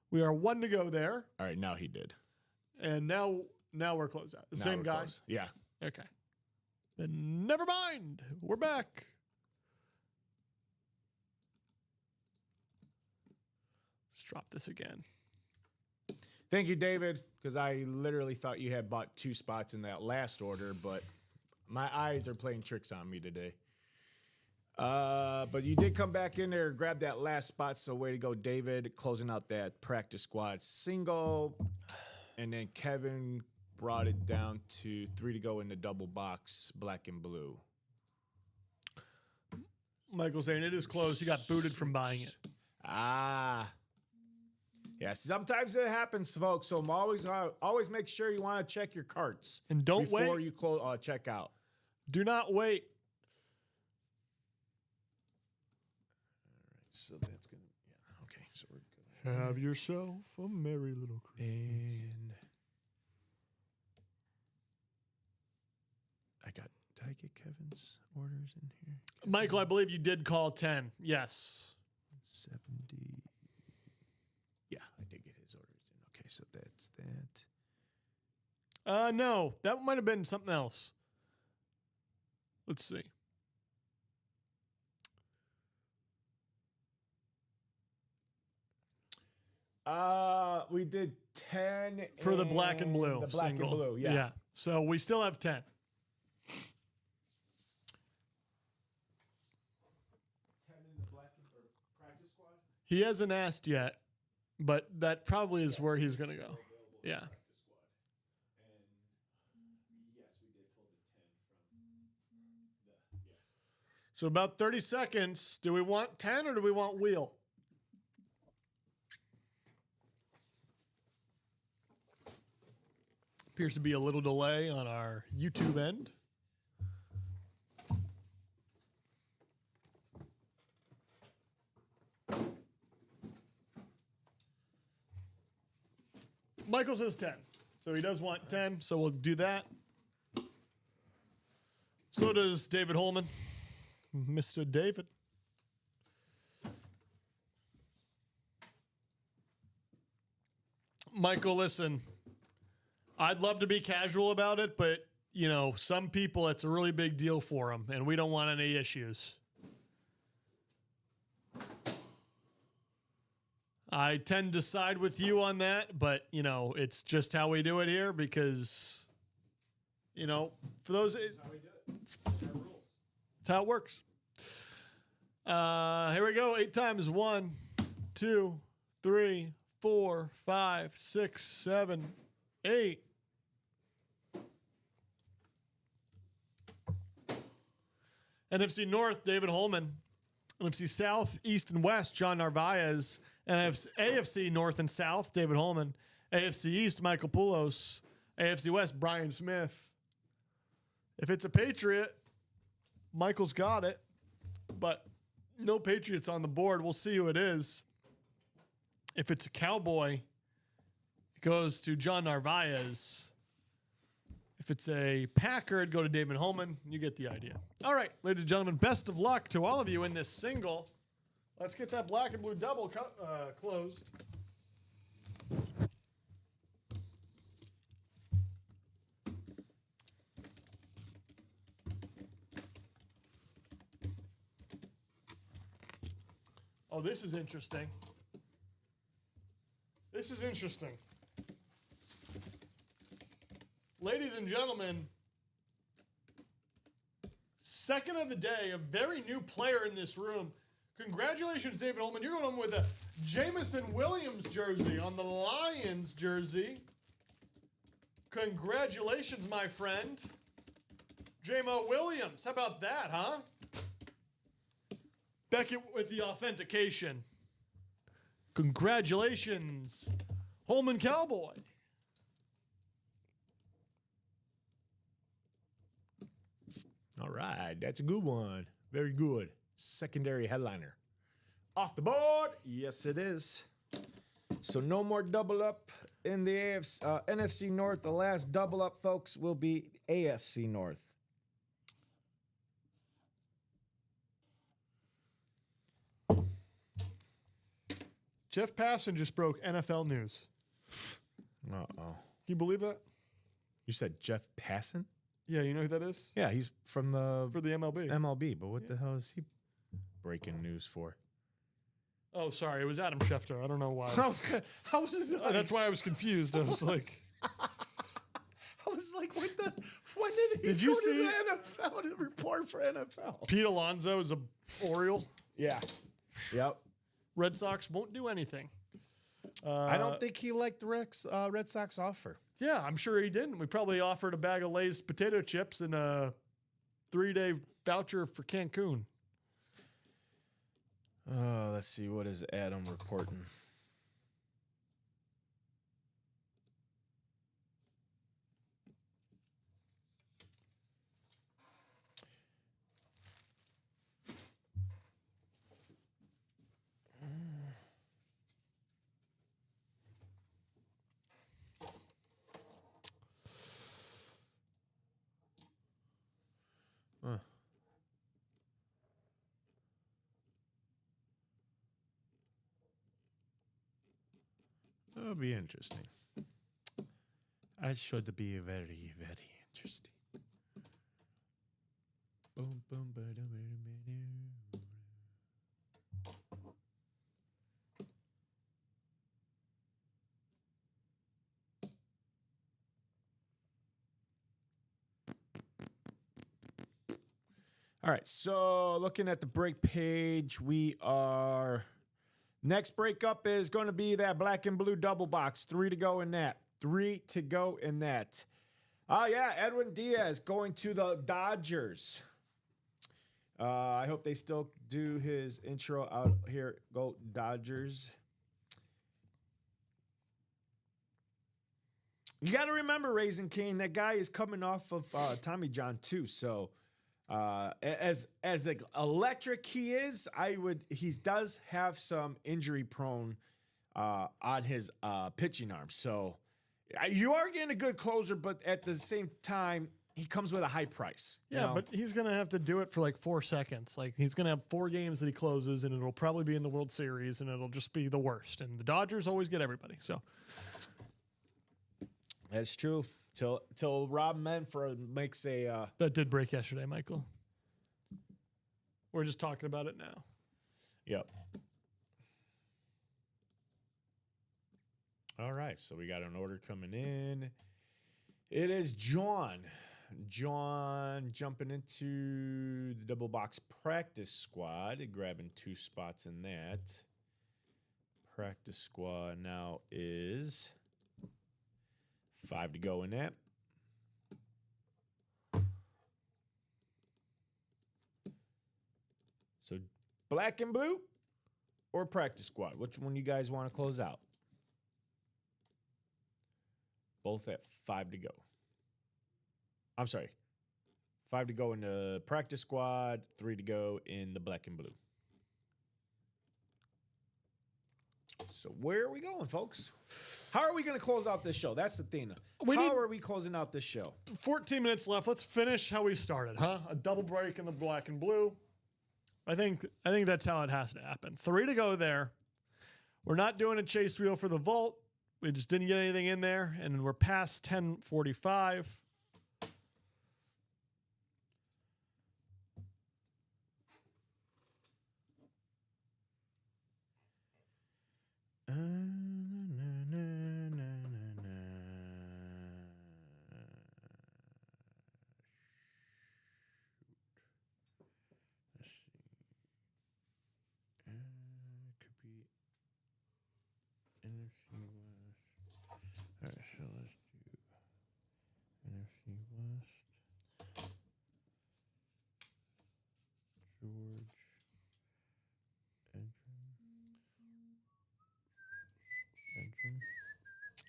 We are 1 to go there. All right, now he did. And now we're closed out. The same guy? Close. Yeah. Okay. Then never mind. We're back. Let's drop this again. Thank you, David, because I literally thought you had bought 2 spots in that last order, but my eyes are playing tricks on me today. But you did come back in there, grab that last spot, so way to go, David, closing out that practice squad single. And then Kevin brought it down to 3 to go in the double box, black and blue. Michael saying it is closed. He got booted from buying it. Ah. Yes, sometimes it happens, folks. So always make sure you want to check your carts. And don't wait. Before you check out. Do not wait. So that's going to, yeah, okay. So we're good. Have yourself a merry little Christmas. And did I get Kevin's orders in here? Michael, I believe you did call 10. Yes. 70. Yeah, I did get his orders in. Okay, so that's that. No, that might have been something else. Let's see. We did 10 for the black and blue. The black single. and blue, yeah. So we still have 10. 10 in the black and practice squad? He hasn't asked yet, but that probably is where he's going to go. Yeah. So about 30 seconds. Do we want 10 or do we want wheel? Appears to be a little delay on our YouTube end. Michael says 10. So he does want 10, so we'll do that. So does David Holman. Mr. David. Michael, listen. I'd love to be casual about it, but, you know, some people, it's a really big deal for them, and we don't want any issues. I tend to side with you on that, but, you know, it's just how we do it here because, you know, for those... It's how it works. Here we go. 8 times. 1, 2, 3, 4, 5, 6, 7, 8. NFC North, David Holman. NFC South, East, and West, John Narvaez. And AFC North and South, David Holman. AFC East, Michael Poulos. AFC West, Brian Smith. If it's a Patriot, Michael's got it. But no Patriots on the board. We'll see who it is. If it's a Cowboy, it goes to John Narvaez. If it's a Packer, it'd go to David Holman. You get the idea. All right, ladies and gentlemen, best of luck to all of you in this single. Let's get that black and blue double closed. Oh, this is interesting. This is interesting. Ladies and gentlemen, second of the day, a very new player in this room. Congratulations, David Holman. You're going home with a Jameson Williams jersey on the Lions jersey. Congratulations, my friend. J-Mo Williams. How about that, huh? Beckett with the authentication. Congratulations, Holman Cowboy. All right, that's a good one. Very good. Secondary headliner. Off the board. Yes, it is. So no more double up in the NFC North. The last double up, folks, will be AFC North. Jeff Passan just broke NFL news. Uh-oh. Can you believe that? You said Jeff Passan? Yeah, you know who that is? Yeah, he's from For the MLB. MLB, but what the hell is he breaking news for? Oh, sorry. It was Adam Schefter. I don't know why. How was this? That's why I was confused. I was like... I was like, when did he Did go you to see- the NFL to report for NFL? Pete Alonso is a Oriole. Yeah. Yep. Red Sox won't do anything. I don't think he liked the Red Sox offer. Yeah, I'm sure he didn't. We probably offered a bag of Lay's potato chips and a 3-day voucher for Cancun. Let's see. What is Adam reporting? That'll be interesting. It should be very, very interesting. Boom, boom, ba-dum-ba-dum-ba-dum. All right, so looking at the break page, we are... Next breakup is going to be that black and blue double box. 3 to go in that. 3 to go in that. Oh, yeah, Edwin Diaz going to the Dodgers. I hope they still do his intro out here. Go Dodgers. You got to remember, Raising King, that guy is coming off of Tommy John too. So as electric he is, he does have some injury prone on his pitching arm. So you are getting a good closer, but at the same time, he comes with a high price. Yeah, but he's going to have to do it for like 4 seconds. Like he's going to have 4 games that he closes, and it'll probably be in the World Series, and it'll just be the worst. And the Dodgers always get everybody. So that's true. Till Rob Manfred makes a that did break yesterday, Michael. We're just talking about it now. Yep. All right, so we got an order coming in. It is John. John jumping into the double box practice squad, grabbing 2 spots in that. Practice squad now is 5 to go in that. So black and blue or practice squad? Which one you guys want to close out? Both at 5 to go. I'm sorry. 5 to go in the practice squad, 3 to go in the black and blue. So where are we going, folks? How are we going to close out this show? That's the thing. How are we closing out this show? 14 minutes left. Let's finish how we started, huh? A double break in the black and blue. I think that's how it has to happen. 3 to go there. We're not doing a chase wheel for the vault. We just didn't get anything in there, and we're past 10:45. All right, so let's do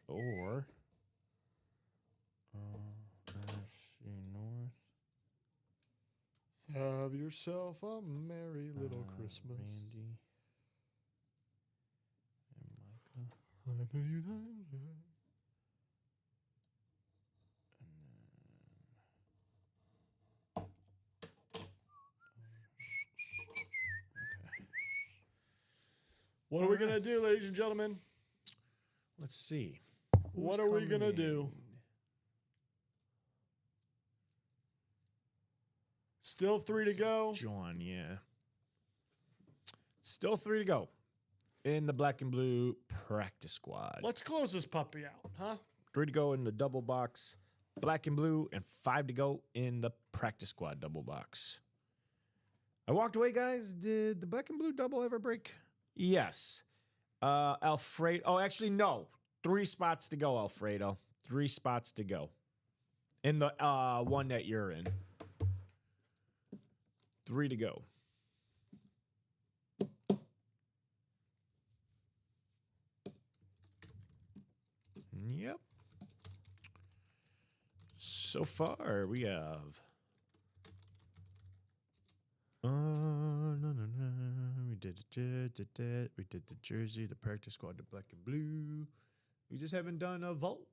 or FC North. Have yourself a merry little Christmas. Randy and Micah. What are we going to do, ladies and gentlemen? Let's see. What are we going to do? Still 3 to go. John, yeah. Still 3 to go in the black and blue practice squad. Let's close this puppy out, huh? 3 to go in the double box, black and blue, and 5 to go in the practice squad double box. I walked away, guys. Did the black and blue double ever break? Yes. Alfredo. Oh, actually, no. 3 spots to go, Alfredo. 3 spots to go in the one that you're in. 3 to go. Yep. So far, we have. No. We did the jersey, the practice squad, the black and blue. We just haven't done a vote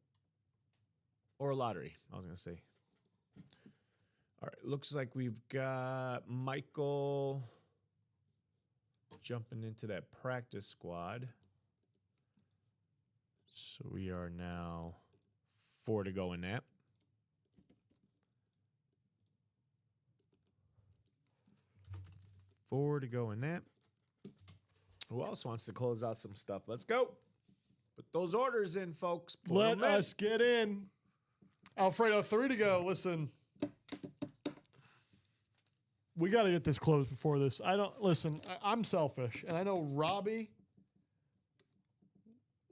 or a lottery. I was gonna say. All right, looks like we've got Michael jumping into that practice squad. So we are now 4 to go in that. Four to go in that. Who else wants to close out some stuff? Let's go. Put those orders in, folks. Put Let 'em in. us get in. Alfredo, 3 to go. Listen. We got to get this closed before this. I'm selfish, and I know Robbie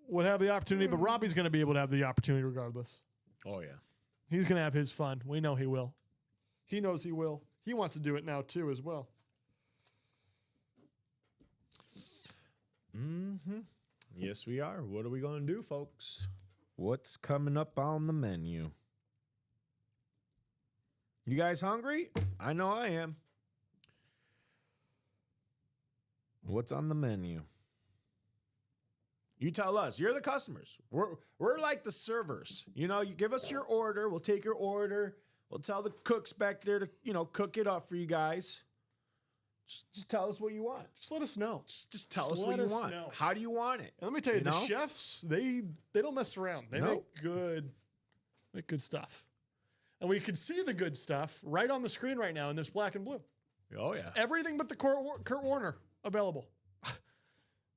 would have the opportunity, but Robbie's going to be able to have the opportunity regardless. Oh, yeah. He's going to have his fun. We know he will. He knows he will. He wants to do it now, too, as well. Mm-hmm. Yes, we are. What are we going to do, folks? What's coming up on the menu? You guys hungry? I know I am. What's on the menu? You tell us. You're the customers. We're like the servers. You know, you give us your order. We'll take your order. We'll tell the cooks back there to, cook it up for you guys. Just tell us what you want. Just let us know. Just tell us what you want. know. How do you want it? And let me tell you, You the know? chefs, they don't mess around. They Nope. make good stuff. And we can see the good stuff right on the screen right now in this black and blue. Oh, yeah. Everything but the Kurt Warner available.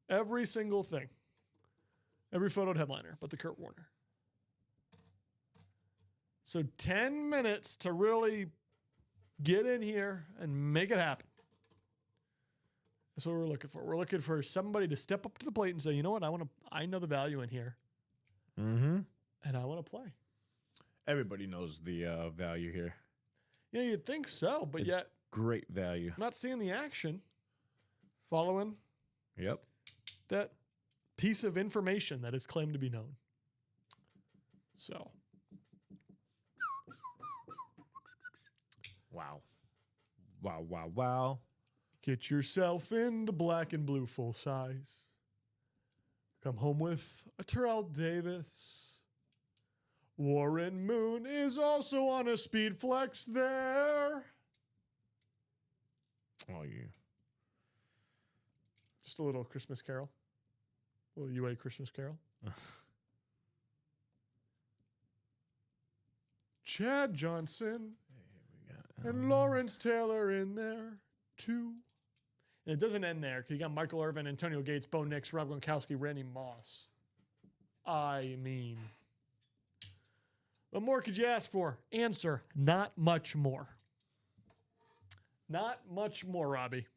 Every single thing. Every photoed headliner but the Kurt Warner. So 10 minutes to really get in here and make it happen. That's what we're looking for. We're looking for somebody to step up to the plate and say, you know what, I know the value in here. Mm-hmm. And I want to play. Everybody knows the value here. Yeah, you'd think so, but It's yet great value. I'm not seeing the action following Yep. that piece of information that is claimed to be known. So. Wow. Wow. Get yourself in the black and blue full size. Come home with a Terrell Davis. Warren Moon is also on a speed flex there. Oh, yeah. Just a little Christmas carol. A little UA Christmas carol. Chad Johnson and Lawrence Taylor in there too. And it doesn't end there because you got Michael Irvin, Antonio Gates, Bo Nix, Rob Gronkowski, Randy Moss. I mean, what more could you ask for? Answer, not much more. Not much more, Robbie.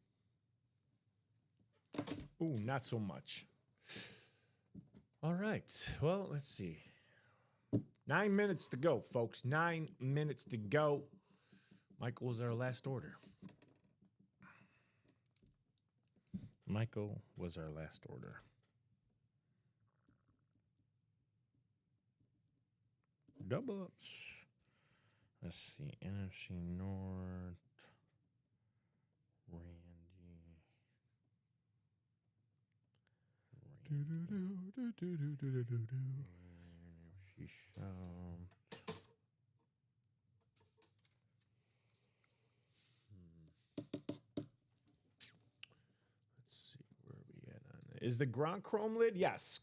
Ooh, not so much. All right. Well, let's see. 9 minutes to go, folks. 9 minutes to go. Michael was our last order. Michael was our last order. double ups. Let's see. NFC North. Let's see where we at on that. Is the Gronk chrome lid? Yes.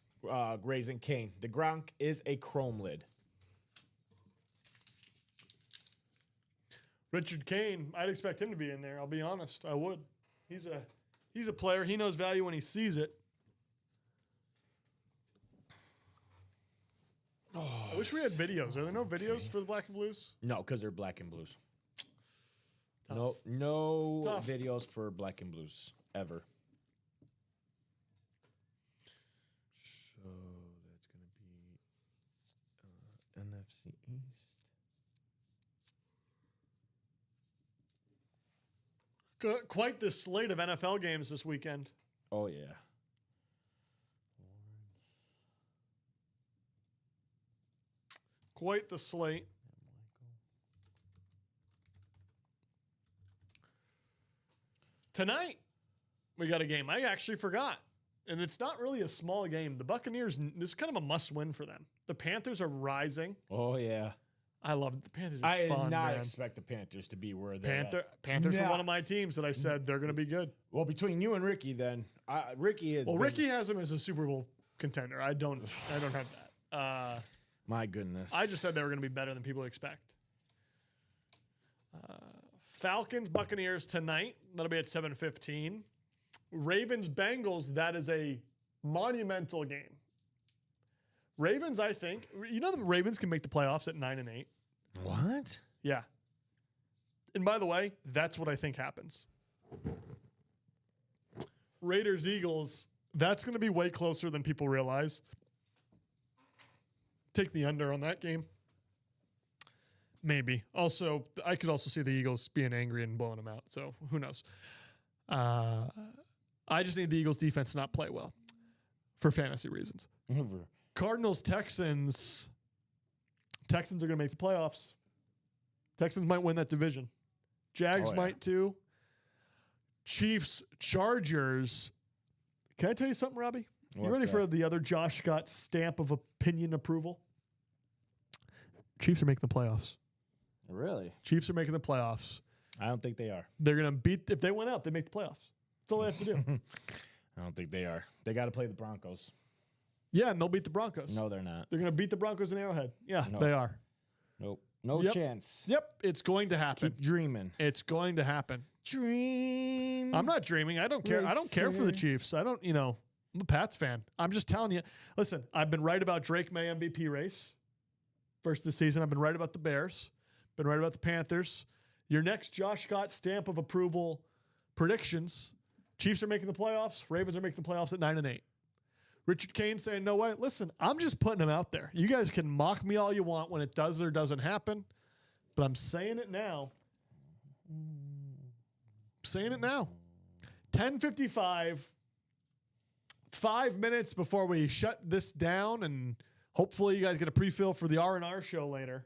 Grazing Kane. The Gronk is a chrome lid. Richard Kane, I'd expect him to be in there. I'll be honest. I would. He's a player. He knows value when he sees it. Oh, I wish we had videos. Are there no videos for the Black and Blues? No, because they're black and blues. Tough. No Tough. videos for black and blues ever. So that's going to be NFC East. Quite the slate of NFL games this weekend. Oh, yeah. Quite the slate. Tonight, we got a game. I actually forgot. And it's not really a small game. The Buccaneers, this is kind of a must-win for them. The Panthers are rising. Oh, yeah. I love it. The Panthers are I fun, did not man. expect the Panthers to be where they're at. Panthers were No. one of my teams that I said they're going to be good. Well, between you and Ricky, then Ricky is. Well, Ricky has them as a Super Bowl contender. I don't have that. My goodness. I just said they were going to be better than people expect. Falcons, Buccaneers tonight. That'll be at 7:15. Ravens, Bengals. That is a monumental game. Ravens, I think. You know the Ravens can make the playoffs at 9-8. What? Yeah. And by the way, that's what I think happens. Raiders, Eagles. That's going to be way closer than people realize. Take the under on that game. Maybe. Also, I could also see the Eagles being angry and blowing them out. So who knows? I just need the Eagles defense to not play well for fantasy reasons. Cardinals, Texans. Texans are going to make the playoffs. Texans might win that division. Jags might too. Chiefs, Chargers. Can I tell you something, Robbie? You ready for the other Josh Scott stamp of opinion approval? Chiefs are making the playoffs. Really? Chiefs are making the playoffs. I don't think they are. They're going to beat, if they win out, they make the playoffs. That's all they have to do. I don't think they are. They got to play the Broncos. Yeah, and they'll beat the Broncos. No, they're not. They're going to beat the Broncos in Arrowhead. Yeah, No. they are. Nope. No Yep. chance. Yep, it's going to happen. Keep dreaming. It's going to happen. Dream. I'm not dreaming. I don't care. I don't care for the Racer. Chiefs. I'm a Pats fan. I'm just telling you. Listen, I've been right about Drake May MVP race. First of the season, I've been right about the Bears. Been right about the Panthers. Your next Josh Scott stamp of approval predictions. Chiefs are making the playoffs. Ravens are making the playoffs at 9-8. Richard Kane saying, no way. Listen, I'm just putting them out there. You guys can mock me all you want when it does or doesn't happen, but I'm saying it now. 10:55. 5 minutes before we shut this down, and hopefully you guys get a pre-fill for the R&R show later.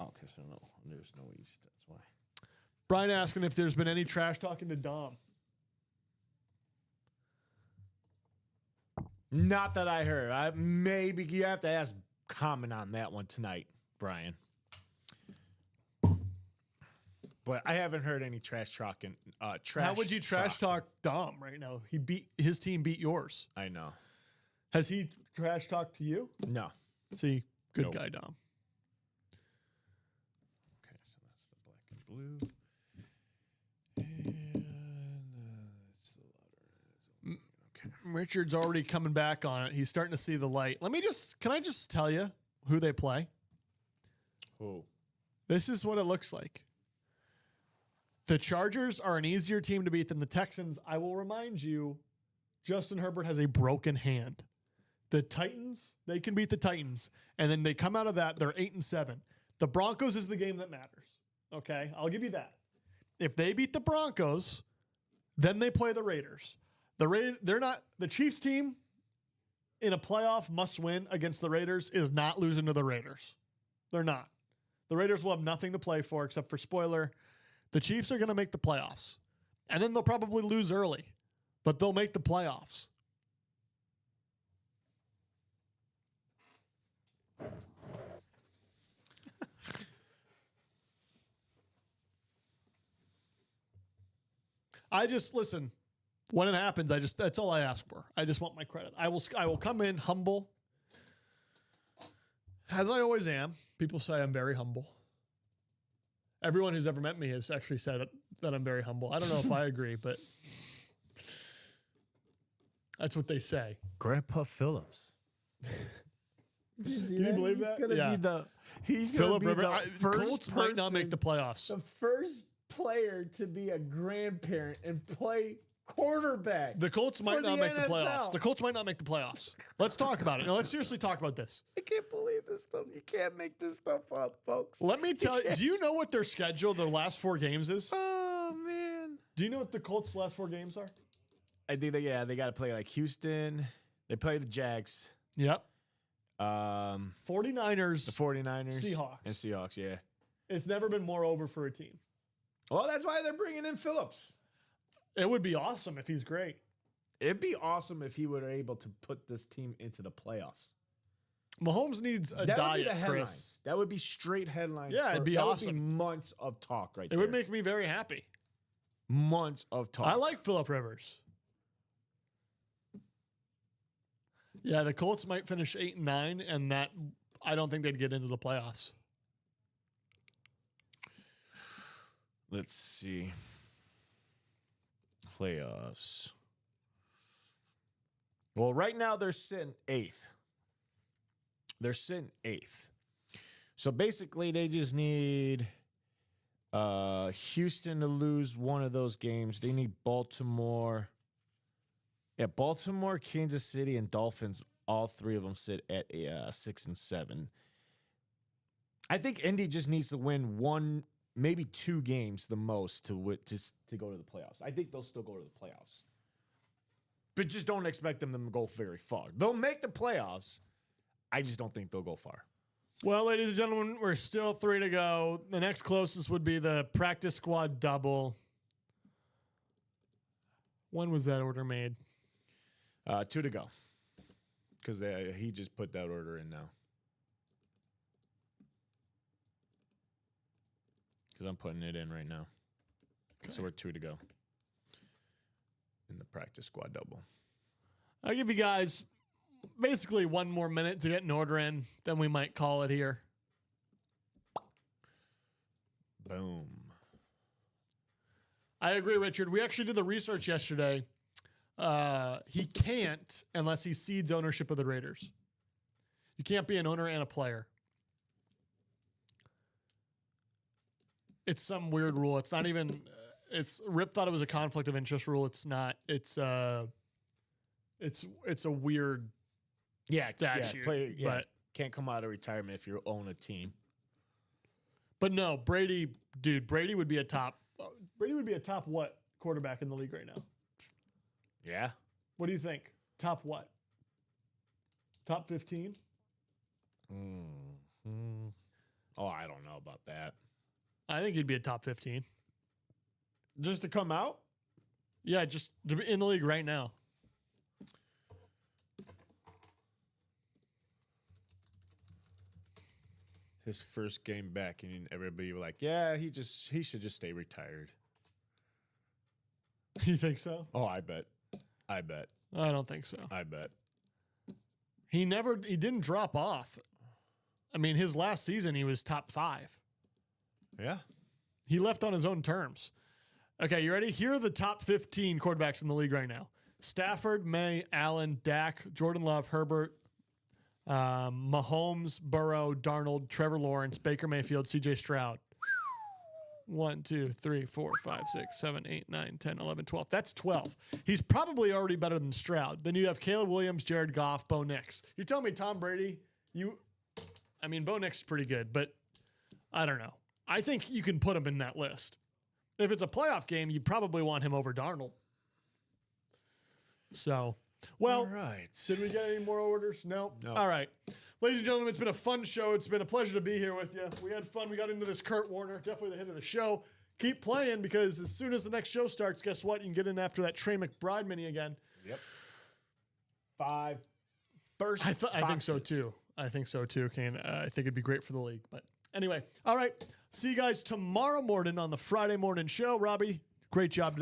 Okay, so no, there's no East. That's why. Brian asking if there's been any trash talking to Dom. Not that I heard. Maybe you have to ask comment on that one tonight, Brian. But I haven't heard any trash talking. How would you trash talk Dom right now? His team beat yours. I know. Has he trash talked to you? No. See, good Nope. guy, Dom. Okay, so that's the black and blue. And it's the letter. Okay. Richard's already coming back on it. He's starting to see the light. Can I just tell you who they play? Who? This is what it looks like. The Chargers are an easier team to beat than the Texans. I will remind you, Justin Herbert has a broken hand. The Titans, they can beat the Titans. And then they come out of that, they're 8-7. The Broncos is the game that matters. Okay? I'll give you that. If they beat the Broncos, then they play the Raiders. The Chiefs team in a playoff must win against the Raiders is not losing to the Raiders. They're not. The Raiders will have nothing to play for except for spoiler. The Chiefs are going to make the playoffs. And then they'll probably lose early, but they'll make the playoffs. Listen, when it happens, that's all I ask for. I just want my credit. I will come in humble, as I always am. People say I'm very humble. Everyone who's ever met me has actually said that I'm very humble. I don't know if I agree, but that's what they say. Grandpa Phillips. Can you believe that? He's Philip gonna be Rivers. the first Colts might not make the playoffs. The first player to be a grandparent and play quarterback. The Colts might not make the NFL. playoffs. The Colts might not make the playoffs. Let's talk about it. Now, let's seriously talk about this. I can't believe this stuff. You can't make this stuff up, folks. Let me tell you. Do you know what their schedule, their last 4 games is? Oh, man. Do you know what the Colts' last 4 games are? I think they got to play like Houston. They play the Jags. Yep. 49ers. The 49ers. Seahawks, yeah. It's never been more over for a team. Well, that's why they're bringing in Phillips. It would be awesome if he's great. It'd be awesome if he were able to put this team into the playoffs. Mahomes needs a That diet, would be the Chris. headlines. That would be straight headlines. Yeah, it'd be awesome. Would be months of talk right It there. would make me very happy. Months of talk. I like Phillip Rivers. Yeah, the Colts might finish 8-9, and that I don't think they'd get into the playoffs. Let's see. Playoffs. Well, right now they're sitting 8th. They're sitting 8th. So basically they just need Houston to lose one of those games. They need Baltimore. Yeah, Baltimore, Kansas City, and Dolphins. All 3 of them sit at 6 and 7. I think Indy just needs to win 1, maybe 2 games the most to go to the playoffs. I think they'll still go to the playoffs, but just don't expect them to go very far. They'll make the playoffs. I just don't think they'll go far. Well, ladies and gentlemen, we're still 3 to go. The next closest would be the practice squad double. When was that order made? 2 to go, because he just put that order in now. Because I'm putting it in right now. Okay. So we're 2 to go in the practice squad double. I'll give you guys basically 1 more minute to get an order in, then we might call it here. Boom. I agree, Richard. We actually did the research yesterday. He can't unless he cedes ownership of the Raiders. You can't be an owner and a player. It's some weird rule. It's not even. Rip thought it was a conflict of interest rule. It's not. It's a weird statute. But can't come out of retirement if you own a team. But no, Brady would be a top. Brady would be a top what quarterback in the league right now? Yeah. What do you think? Top what? Top 15? Oh, I don't know about that. I think he'd be a top 15. Just to come out? Yeah, just to be in the league right now. His first game back, and everybody was like, yeah, he should just stay retired. You think so? Oh, I bet. I don't think so. I bet. He didn't drop off. I mean, his last season, he was top 5. Yeah. He left on his own terms. Okay, you ready? Here are the top 15 quarterbacks in the league right now. Stafford, May, Allen, Dak, Jordan Love, Herbert, Mahomes, Burrow, Darnold, Trevor Lawrence, Baker Mayfield, CJ Stroud. 1, 2, 3, 4, 5, 6, 7, 8, 9, 10, 11, 12. That's 12. He's probably already better than Stroud. Then you have Caleb Williams, Jared Goff, Bo Nix. You're telling me Tom Brady, Bo Nix is pretty good, but I don't know. I think you can put him in that list. If it's a playoff game, you probably want him over Darnold. So, well, All right. did we get any more orders? No. No. All right. Ladies and gentlemen, it's been a fun show. It's been a pleasure to be here with you. We had fun. We got into this Kurt Warner, definitely the hit of the show. Keep playing because as soon as the next show starts, guess what? You can get in after that Trey McBride mini again. Yep. 5 first. I think so too. I think so too, Kane. I think it'd be great for the league. But anyway, all right. See you guys tomorrow morning on the Friday morning show. Robbie, great job today.